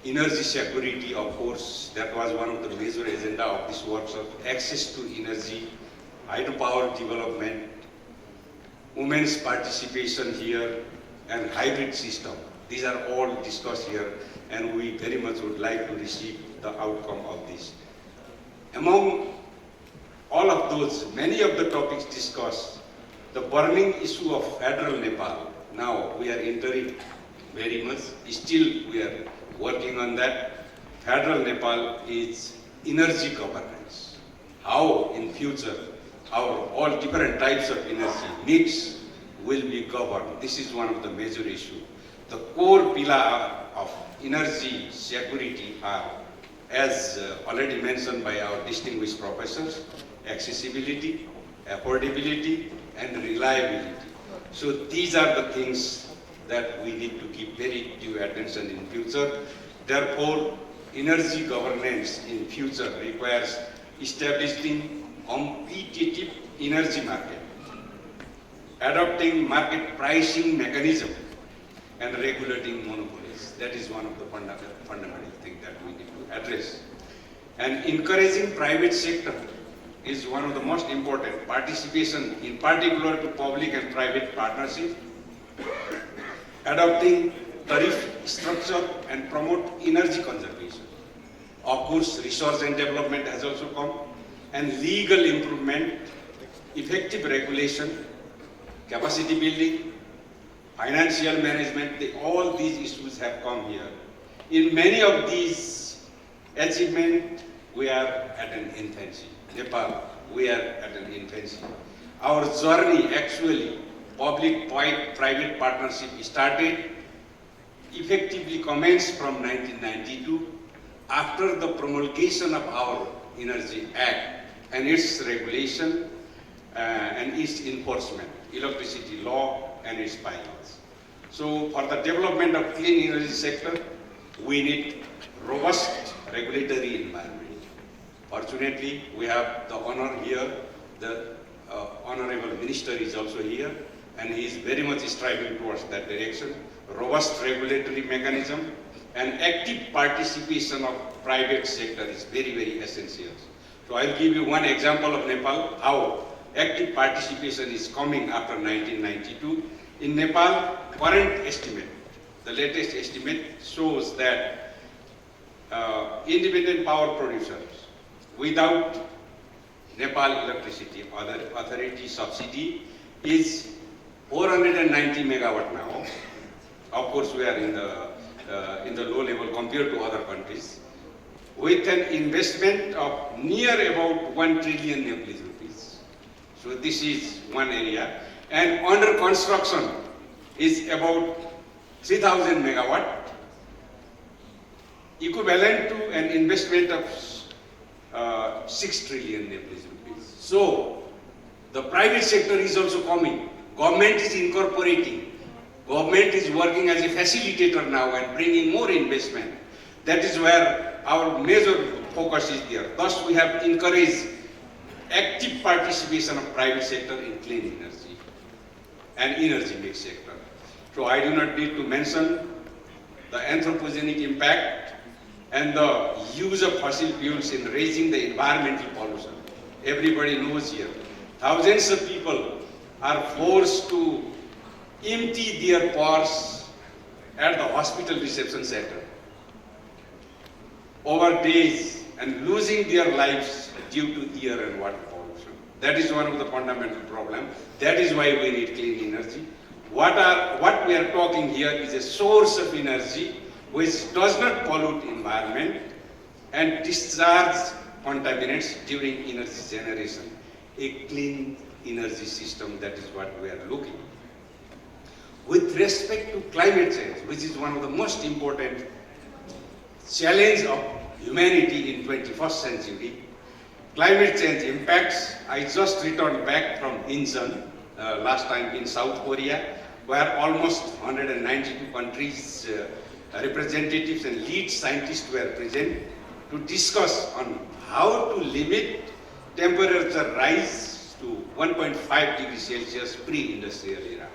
energy security, of course, that was one of the major agenda of this workshop, access to energy, hydropower development, women's participation here, and hybrid system. These are all discussed here, and we very much would like to receive the outcome of this. Among all of those, many of the topics discussed, the burning issue of federal Nepal, now we are entering very much, still we are working on that. Federal Nepal is energy governance. How in future our all different types of energy mix will be governed. This is one of the major issues. The core pillar of energy security are, as already mentioned by our distinguished professors, accessibility, affordability, and reliability. So these are the things that we need to give very due attention in future. Therefore, energy governance in future requires establishing competitive energy market, adopting market pricing mechanism, and regulating monopolies. That is one of the fundamental things that we need to address. And encouraging private sector is one of the most important. Participation, in particular to public and private partnership, adopting tariff structure and promote energy conservation. Of course, research and development has also come, and legal improvement, effective regulation, capacity building, financial management, all these issues have come here. In many of these achievements, we are at an infancy. Nepal, we are at an infancy. Our journey, actually, public-private partnership started, effectively commenced from 1992, after the promulgation of our Energy Act and its regulation and its enforcement, electricity law and its bylaws. So for the development of clean energy sector, we need robust regulatory environment. Fortunately, we have the honor here, the Honorable Minister is also here, and he is very much striving towards that direction. Robust regulatory mechanism and active participation of private sector is very, very essential. So I'll give you one example of Nepal, how active participation is coming after 1992. In Nepal, current estimate, the latest estimate shows that independent power producers without Nepal Electricity Authority subsidy is 490 megawatt now. Of course, we are in the low level compared to other countries, with an investment of near about 1 trillion Nepalese rupees. So this is one area, and under construction is about 3,000 megawatt, equivalent to an investment of 6 trillion Nepalese rupees. So the private sector is also coming. Government is incorporating. Government is working as a facilitator now and bringing more investment. That is where our major focus is there. Thus, we have encouraged active participation of private sector in clean energy and energy mix sector. So I do not need to mention the anthropogenic impact and the use of fossil fuels in raising the environmental pollution. Everybody knows here. Thousands of people are forced to empty their purse at the hospital reception center over days and losing their lives due to air and water pollution. That is one of the fundamental problems. That is why we need clean energy. What we are talking here is a source of energy which does not pollute environment and discharge contaminants during energy generation. A clean energy system, that is what we are looking. With respect to climate change, which is one of the most important challenge of humanity in 21st century, climate change impacts. I just returned back from Incheon, last time in South Korea, where almost 192 countries, representatives and lead scientists were present to discuss on how to limit temperature rise to 1.5 degrees Celsius pre-industrial era.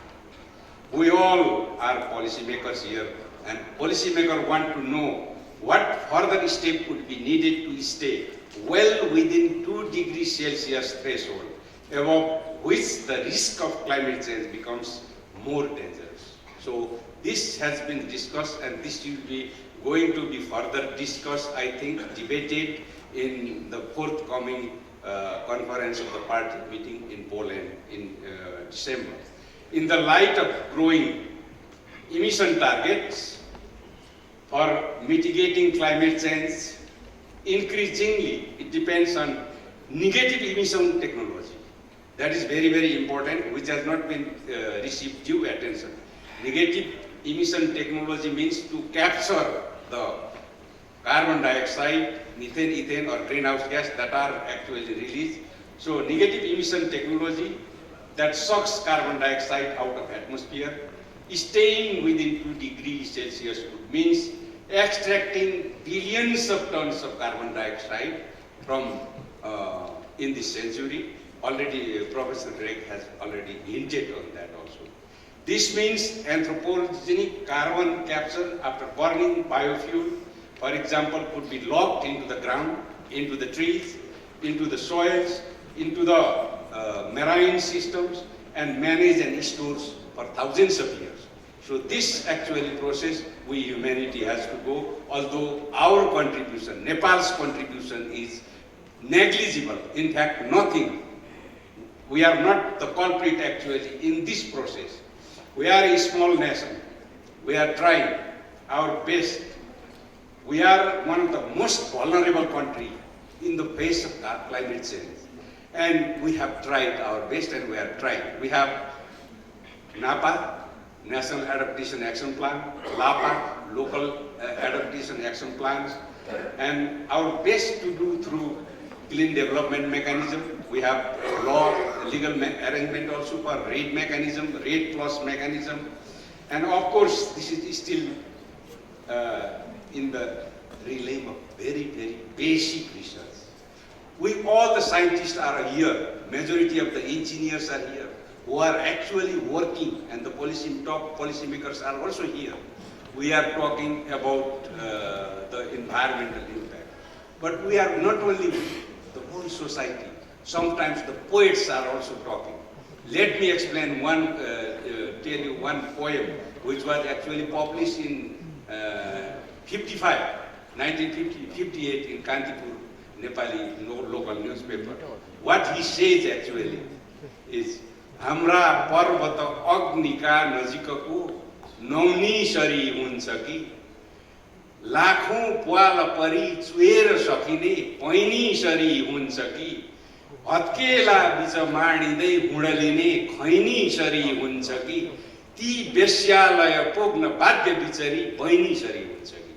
We all are policymakers here, and policymakers want to know what further step could be needed to stay well within 2 degrees Celsius threshold, above which the risk of climate change becomes more dangerous. So this has been discussed, and this will be going to be further discussed, I think, debated in the forthcoming conference of the party meeting in Poland in December. In the light of growing emission targets for mitigating climate change, increasingly it depends on negative emission technology. That is very, very important, which has not been received due attention. Negative emission technology means to capture the carbon dioxide, methane, ethane or greenhouse gas that are actually released. So negative emission technology that sucks carbon dioxide out of atmosphere, staying within 2 degrees Celsius means extracting billions of tons of carbon dioxide from in this century. Already Professor Greg has already hinted on that also. This means anthropogenic carbon capture after burning biofuel, for example, could be locked into the ground, into the trees, into the soils, into the marine systems, and managed and stored for thousands of years. So this actually process, we humanity has to go, although our contribution, Nepal's contribution is negligible, in fact nothing. We are not the culprit actually in this process. We are a small nation. We are trying our best. We are one of the most vulnerable countries in the face of climate change. And we have tried our best and we are trying. We have NAPA, National Adaptation Action Plan, LAPA, Local Adaptation Action Plans, and our best to do through clean development mechanism. We have legal arrangement also for rate mechanism, rate plus mechanism. And of course, this is still in the realm of very, very basic research. All the scientists are here, majority of the engineers are here, who are actually working, and the top policymakers are also here. We are talking about the environmental impact. But we are not only the whole society. Sometimes the poets are also talking. Let me explain tell you one poem which was actually published in 1958 in Kantipur, Nepali local newspaper. What he says actually is, Hamra पर्वत अग्निका नजिकको नौनी सरी हुन्छ कि लाखौं प्वाल परी चुएर सकिने पैनी सरी हुन्छ कि हत्केला बिच माडिँदै हुडलिने खैनी सरी हुन्छ कि ती वेश्यालय पुग्न बाध्य बिचरी बहिनी सरी हुन्छ कि.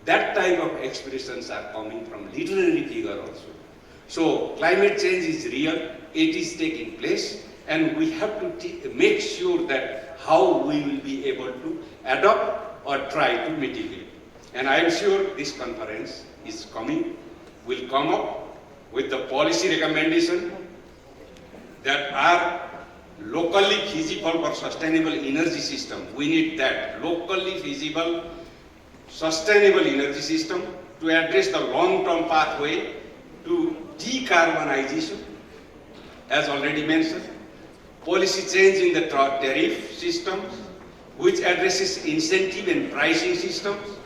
That type of expressions are coming from literary figure also. So climate change is real, it is taking place, and we have to make sure that how we will be able to adopt or try to mitigate. And I am sure this conference is coming, will come up with the policy recommendation that are locally feasible for sustainable energy system. We need that, locally feasible, sustainable energy system to address the long-term pathway to decarbonization, as already mentioned, policy change in the tariff systems, which addresses incentive and pricing systems,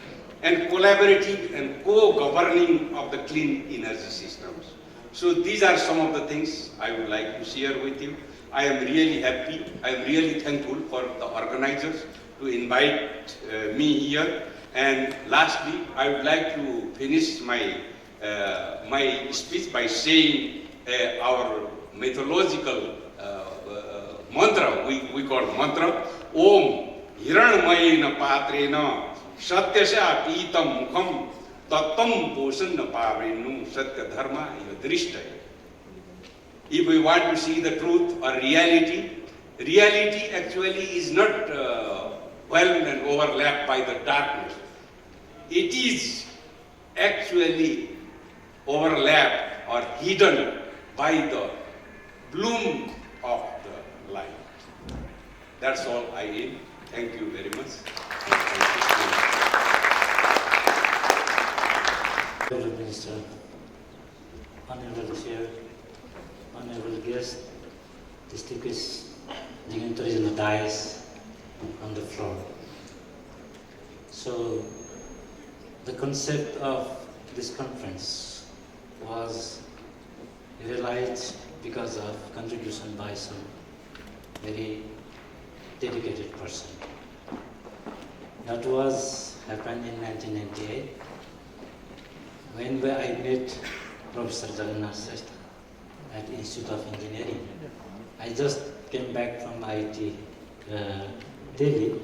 and collaborative and co-governing of the clean energy systems. So these are some of the things I would like to share with you. I am really happy, I am really thankful for the organizers to invite me here. And lastly, I would like to finish my speech by saying our mythological mantra, we call mantra, Om Hiranmayena Patrena Satyasya Pitam Mukham Tattam Posanna Pavenu Satya Dharma Yadrishtaya. If we want to see the truth or reality, reality actually is not whelmed and overlapped by the darkness. It is actually overlapped or hidden by the bloom of the light. That's all I aim. Thank you very much. Honorable Minister, Honorable Chair, Honorable guest, distinguished dignitaries in the dais, on the floor. So, the concept of this conference was realized because of contribution by some very dedicated person. That was happened in 1998 when I met Professor Jagannath Srestha at Institute of Engineering. I just came back from IIT Delhi,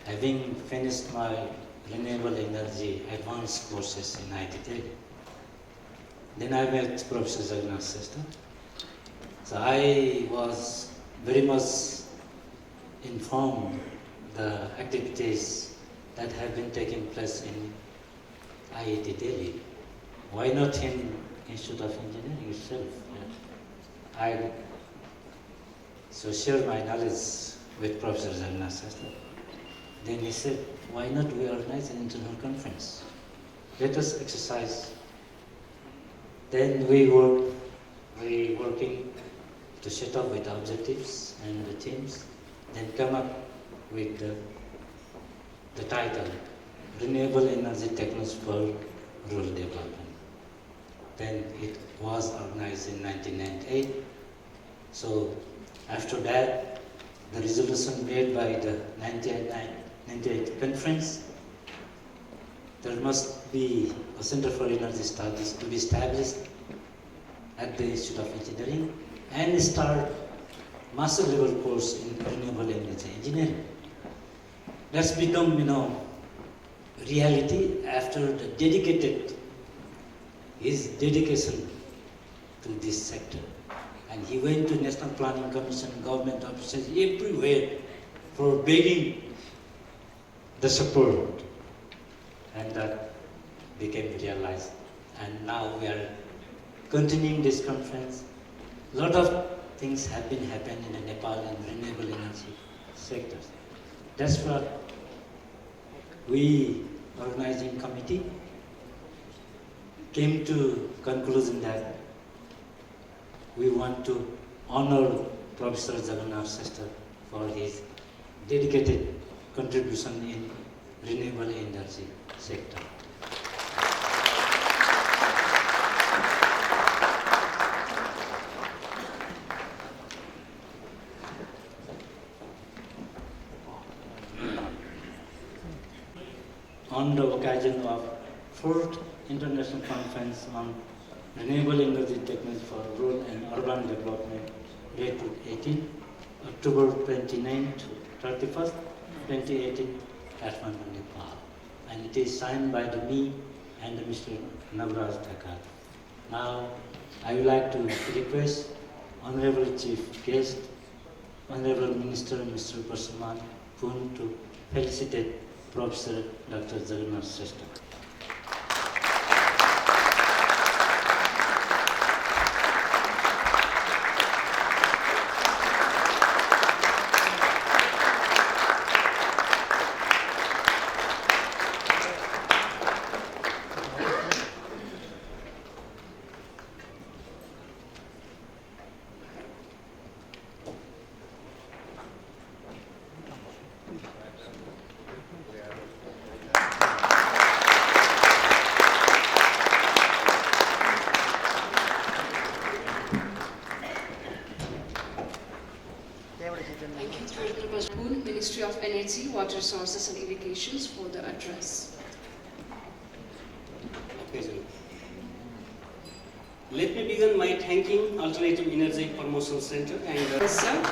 having finished my renewable energy advanced courses in IIT Delhi. Then I met Professor Jagannath Srestha. So I was very much informed the activities that have been taking place in IIT Delhi. Why not in Institute of Engineering itself? I shared my knowledge with Professor Jagannath Srestha. Then he said, why not we organize an international conference? Let us exercise. Then we working to set up with objectives and the themes. then come up with the title, Renewable Energy Technology for Rural Development. Then it was organized in 1998. So after that, the resolution made by the 98 conference, there must be a Center for Energy Studies to be established at the Institute of Engineering and start master level course in renewable energy engineering. That's become, reality after his dedication to this sector. And he went to National Planning Commission, government offices everywhere for begging the support. And that became realized. And now we are continuing this conference. A lot of things have been happening in Nepal in renewable energy sectors. That's what we, organizing committee, came to conclusion that we want to honor Professor Jagannath Sester for his dedicated contribution in renewable energy sector. On the occasion of 4th International Conference on Renewable Energy Technology for Rural and Urban Development, Retrud 18, October 29 to 31st, 2018, Kathmandu, Nepal. And it is signed by me and Mr. Navraj Thakar. Now, I would like to request Honorable Chief Guest, Honorable Minister Mr. Parsuman Poon to felicitate Professor Dr. Jagannath Sester. Ministry of Energy, Water Resources and Irrigations for the address. Okay, sir. Let me begin by thanking Alternative Energy Promotion Center and Yes, sir.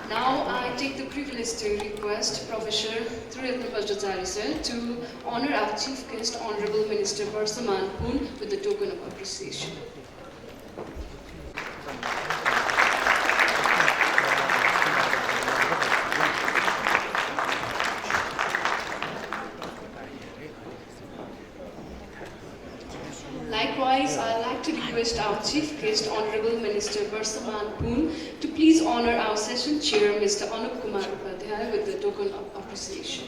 Now I take the privilege to request Professor Retrud Bhattacharya sir to honor our Chief Guest, Honorable Minister Parsuman Poon, with the token of appreciation. Likewise, I'd like to request our Chief Guest, Honorable Minister Parsuman Poon, to please honor our session chair, Mr. Anup Kumar Upadhyay, with the token of appreciation.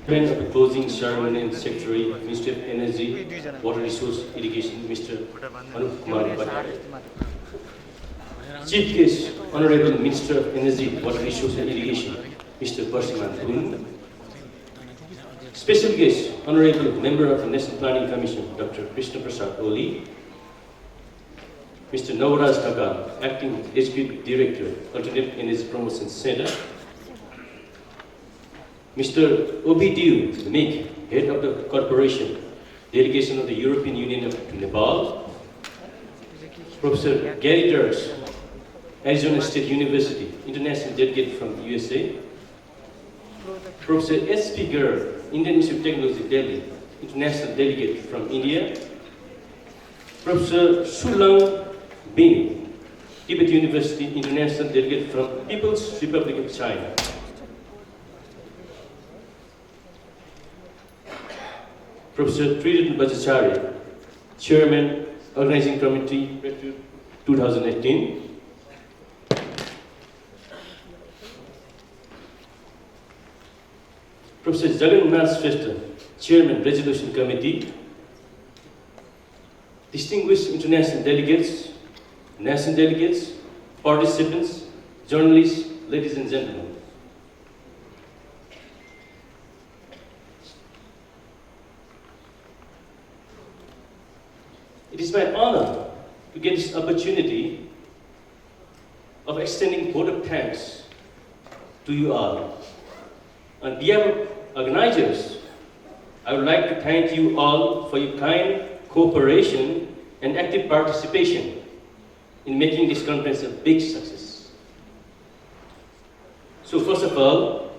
Of the closing ceremony and Secretary, Ministry of Energy, Water Resource Irrigation, Mr. Anup Kumar Upadhyay. Chief Guest, Honorable Minister of Energy, Water Resource and Irrigation, Mr. Parsuman Poon. Special Guest, Honorable Member of the National Planning Commission, Dr. Krishna Prasad Oli. Mr. Navraj Thakar, Acting Executive Director, Alternative Energy Promotion Center. Mr. Ovidiu Mik, Head of the Corporation, Delegation of the European Union to Nepal. Professor Gary Dirks, Arizona State University, International Delegate from USA. Professor S.P. Garg, Indian Institute of Technology, Delhi, International Delegate from India. Professor Shulang Bing, Tibet University, International Delegate from People's Republic of China. Professor Retrud Bhattacharya, Chairman, Organizing Committee, Retrud 2018. Professor Jagannath Shrestha, Chairman, Resolution Committee. Distinguished international delegates, national delegates, participants, journalists, ladies and gentlemen. It is my honor to get this opportunity of extending vote of thanks to you all. On behalf of organizers, I would like to thank you all for your kind cooperation and active participation in making this conference a big success. So first of all,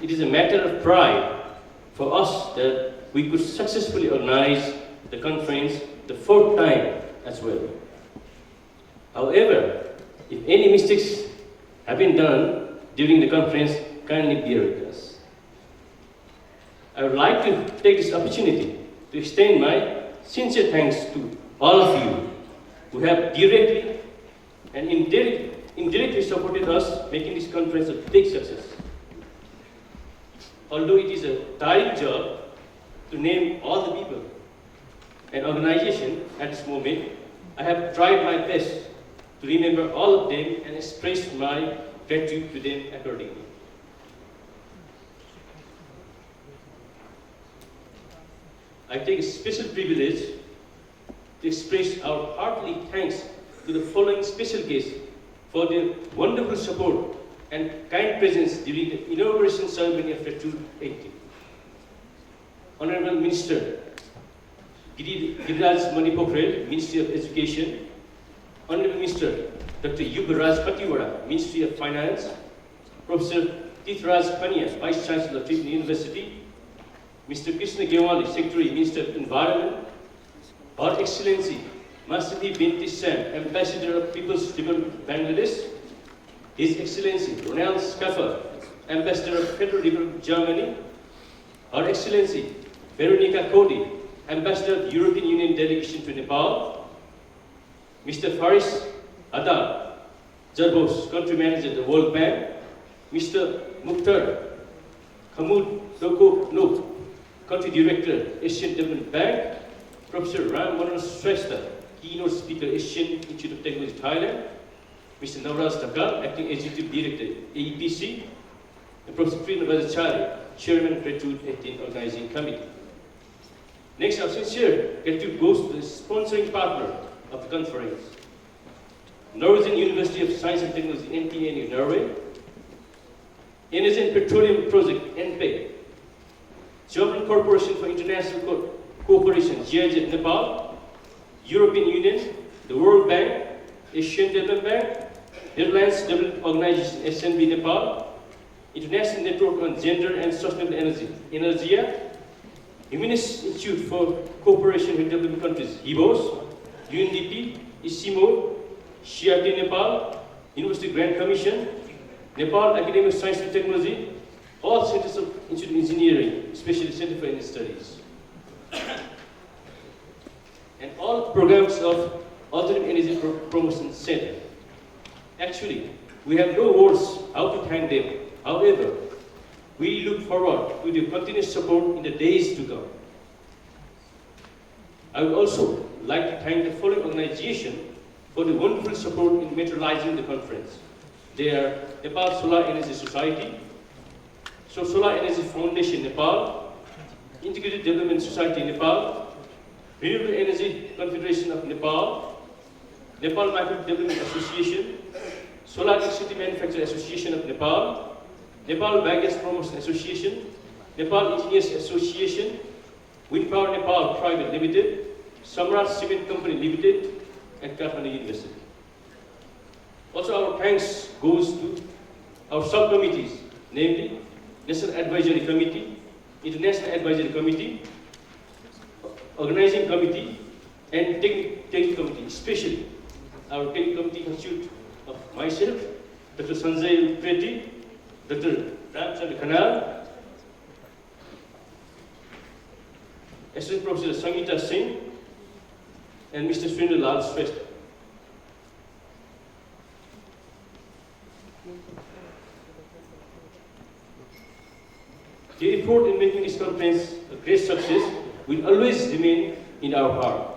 it is a matter of pride for us that we could successfully organize the conference the fourth time as well. However, if any mistakes have been done during the conference, kindly bear with us. I would like to take this opportunity to extend my sincere thanks to all of you who have directly and indirectly supported us making this conference a big success. Although it is a tiring job to name all the people and organization at this moment, I have tried my best to remember all of them and express my gratitude to them accordingly. I take a special privilege to express our heartily thanks to the following special guests for their wonderful support and kind presence during the inauguration ceremony of Retrud 18. Honorable Minister Giriraj Mani Pokhrel, Ministry of Education, Honorable Minister Dr. Yubaraj Patiwara, Ministry of Finance, Professor Tithraj Pania, Vice Chancellor of Tripoli University, Mr. Krishna Gewali, Secretary, Minister of Environment, Her Excellency Masidi Binti Sam, Ambassador of People's Republic of Bangladesh, His Excellency Ronald Skaffer, Ambassador of Federal Republic of Germany, Her Excellency Veronica Cody, Ambassador of European Union Delegation to Nepal, Mr. Faris Adar Jarbos, Country Manager of the World Bank, Mr. Mukhtar Hamoud Doko Nook, Country Director, Asian Development Bank, Professor Ram Manohar Shrestha, Keynote Speaker, Asian Institute of Technology, Thailand, Mr. Navraj Takal, Acting Executive Director, AEPC, and Professor Prina Bhattacharya, Chairman of Retrud 18 Organizing Committee. Next, our sincere gratitude goes to the sponsoring partner of the conference, Norwegian University of Science and Technology, NTNU, Norway, Energy and Petroleum Project, NPEC, German Corporation for International Cooperation, GIZ, Nepal, European Union, the World Bank, Asian Development Bank, Netherlands Development Organization, SNB, Nepal, International Network on Gender and Sustainable Energy, Energia, Humanist Institute for Cooperation with Developing Countries, HIBOS, UNDP, ISIMO, CRT Nepal, University Grant Commission, Nepal Academy of Science and Technology, all centers of Institute of Engineering, especially Center for Energy Studies, and all programs of Alternative Energy Promotion Center. Actually, we have no words how to thank them. However, we look forward to their continuous support in the days to come. I would also like to thank the following organization for the wonderful support in materializing the conference. They are Nepal Solar Energy Society, Solar Energy Foundation Nepal, Integrated Development Society Nepal, Renewable Energy Confederation of Nepal, Nepal Micro Development Association, Solar Electricity Manufacturer Association of Nepal, Nepal Biogas Promotion Association, Nepal Engineers Association, Wind Power Nepal Private Limited, Samrat Cement Company Limited, and Kathmandu University. Also, our thanks goes to our subcommittees, namely National Advisory Committee, International Advisory Committee, Organizing Committee, and Technical Committee, especially our Technical Committee constitutes of myself, Dr. Sanjay Preti, Dr. Ramchandra Khanal, Assistant Professor Sangeeta Singh, and Mr. Srinilal Shrestha. The effort in making this conference a great success will always remain in our heart.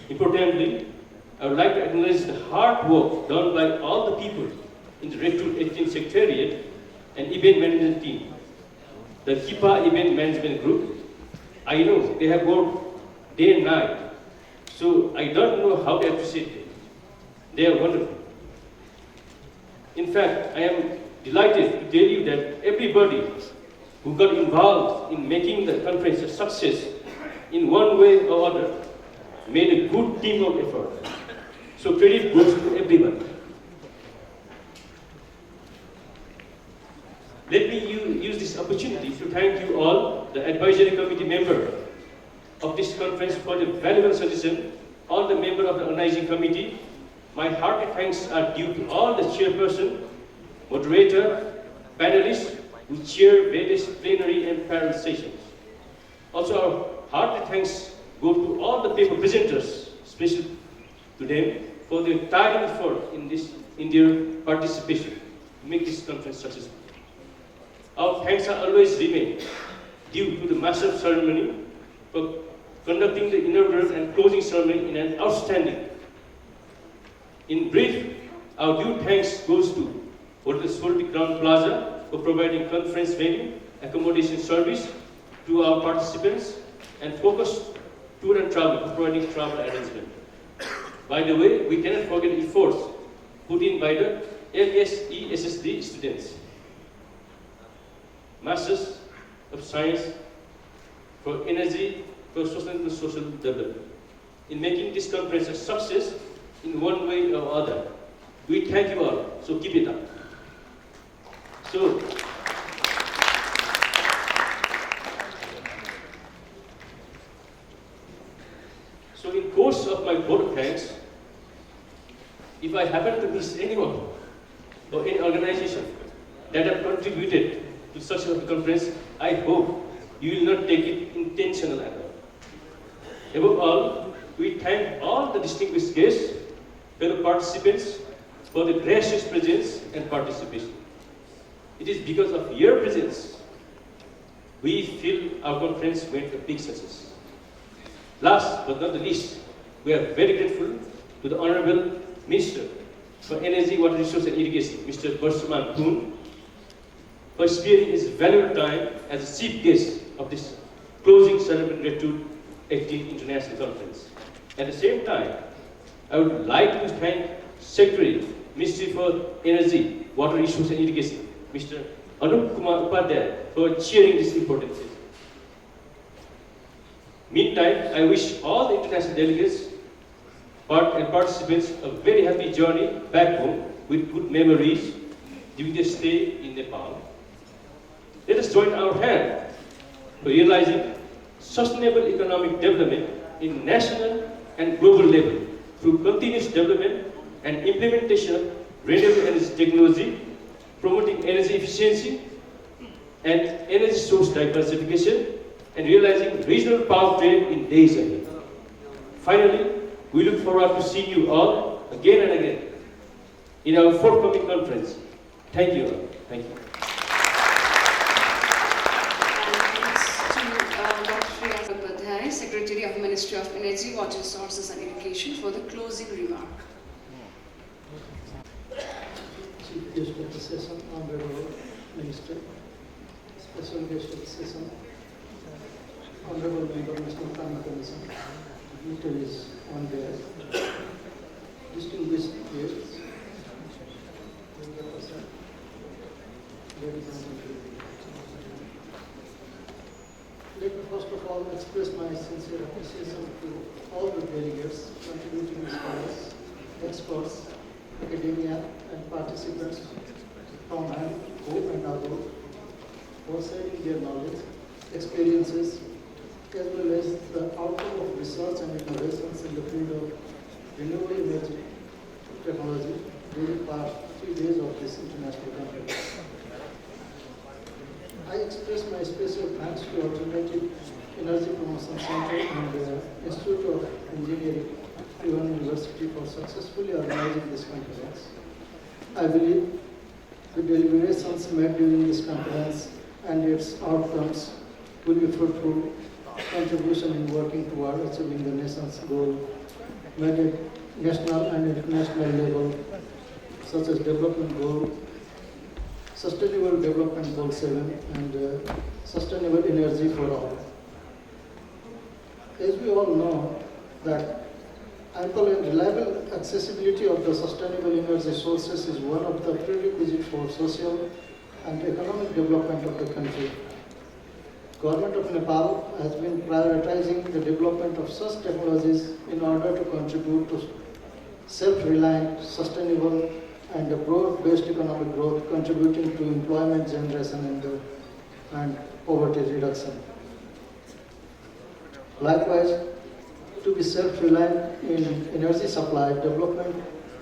Importantly, I would like to acknowledge the hard work done by all the people in the Retrud 18 Secretariat and event management team. The KIPA event management group, I know they have worked day and night, so I don't know how to appreciate them. They are wonderful. In fact, I am delighted to tell you that everybody who got involved in making the conference a success in one way or other made a good teamwork effort. So credit goes to everyone. Let me use this opportunity to thank you all, the advisory committee member of this conference, for the valuable suggestion, all the members of the organizing committee. My hearty thanks are due to all the chairperson, moderator, panelists who chair various plenary and parallel sessions. Also, our hearty thanks go to all the paper presenters, especially to them, for their tiring effort in their participation to make this conference successful. Our thanks are always remain due to the master of ceremony for conducting the inaugural and closing ceremony in an outstanding. In brief, our due thanks goes to Hotel Solti Crown Plaza for providing conference venue, accommodation service to our participants, and Focus Tour and Travel for providing travel arrangement. By the way, we cannot forget efforts put in by the LSE SSD students. Masters of Science for Energy for Sustainable Social Development. In making this conference a success in one way or other, we thank you all, so keep it up. So in course of my vote of thanks, if I happen to miss anyone or any organization that have contributed to such a conference, I hope you will not take it intentional at all. Above all, we thank all the distinguished guests, fellow participants, for the gracious presence and participation. It is because of your presence we feel our conference made a big success. Last but not the least, we are very grateful to the Honorable Minister for Energy, Water Resources and Irrigation, Mr. Barsaman Poon, for sparing his valuable time as a chief guest of this closing ceremony Retrud 18 International Conference. At the same time, I would like to thank Secretary, Ministry for Energy, Water Resources and Irrigation, Mr. Anup Kumar Upadhyay, for chairing this important session. Meantime, I wish all the international delegates and participants a very happy journey back home with good memories during their stay in Nepal. Let us join our hand for realizing sustainable economic development in national and global level through continuous development and implementation of renewable energy technology, promoting energy efficiency and energy source diversification, and realizing regional power trade in days ahead. Finally, we look forward to seeing you all again and again in our forthcoming conference. Thank you all. Thank you. Secretary of Ministry of Energy, Water Resources and Irrigation, for the closing remark. Chief guest of the session, Honorable Minister, special guest of the session, Honorable Member, National Planning Commission, Minister is on there, distinguished guests, ladies and gentlemen. Let me first of all express my sincere appreciation to all the delegates, contributing scholars, experts, academia, and participants from home and abroad for sharing their knowledge, experiences, as well as the outcome of research and innovations in the field of renewable energy technology during the past 3 days of this international conference. I express my special thanks to Alternative Energy Promotion Center and the Institute of Engineering Ivan University for successfully organizing this conference. I believe the deliberations made during this conference and its outcomes will be fruitful contribution in working toward achieving the nation's goal made at national and international level, such as Development Goal, Sustainable Development Goal 7, and Sustainable Energy for All. As we all know that ample and reliable accessibility of the sustainable energy sources is one of the prerequisites for social and economic development of the country. Government of Nepal has been prioritizing the development of such technologies in order to contribute to self-reliant, sustainable, and a broad-based economic growth, contributing to employment generation and poverty reduction. Likewise, to be self-reliant in energy supply, development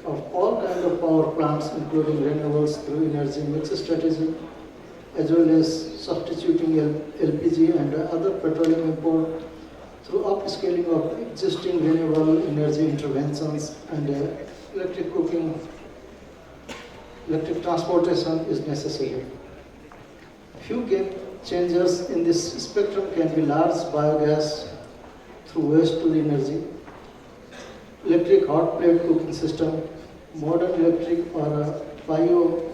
of all kinds of power plants, including renewables through energy mix strategy, as well as substituting LPG and other petroleum import through upscaling of existing renewable energy interventions and electric cooking, electric transportation is necessary. Few game changers in this spectrum can be large biogas through waste to energy, electric hot plate cooking system, modern electric or a bio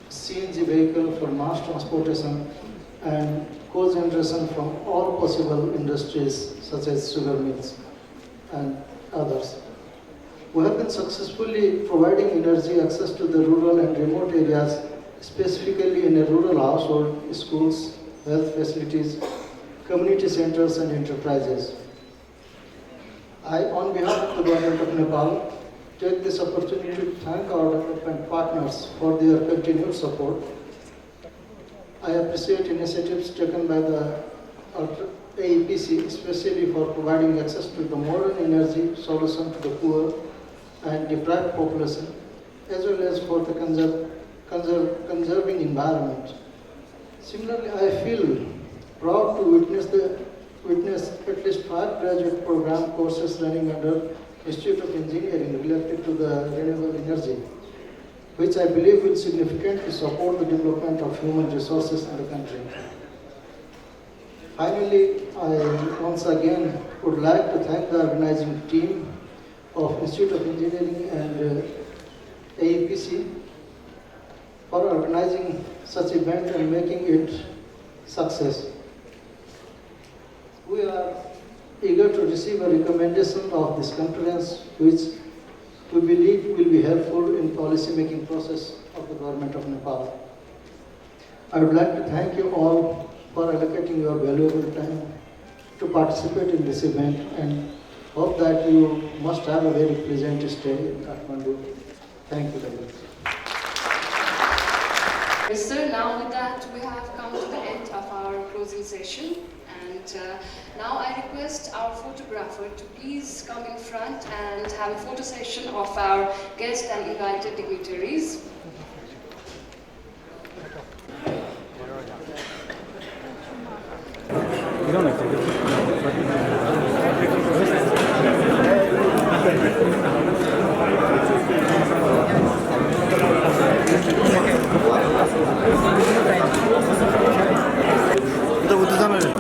CNG vehicle for mass transportation, and co-generation from all possible industries such as sugar mills and others. We have been successfully providing energy access to the rural and remote areas, specifically in a rural household, schools, health facilities, community centers and enterprises. I, on behalf of the Government of Nepal, take this opportunity to thank our development partners for their continued support. I appreciate initiatives taken by the AEPC, especially for providing access to the modern energy solution to the poor and deprived population, as well as for the conserving environment. Similarly, I feel proud to witness at least 5 graduate program courses running under Institute of Engineering related to the renewable energy, which I believe will significantly support the development of human resources in the country. Finally, I once again would like to thank the organizing team of Institute of Engineering and AEPC for organizing such event and making it success. We are eager to receive a recommendation of this conference, which we believe will be helpful in policy making process of the Government of Nepal. I would like to thank you all for allocating your valuable time to participate in this event and hope that you must have a very pleasant stay in Kathmandu. Thank you very much. Yes, sir, now with that we have come to the end of our closing session. And now I request our photographer to please come in front and have a photo session of our guests and invited dignitaries. Camera.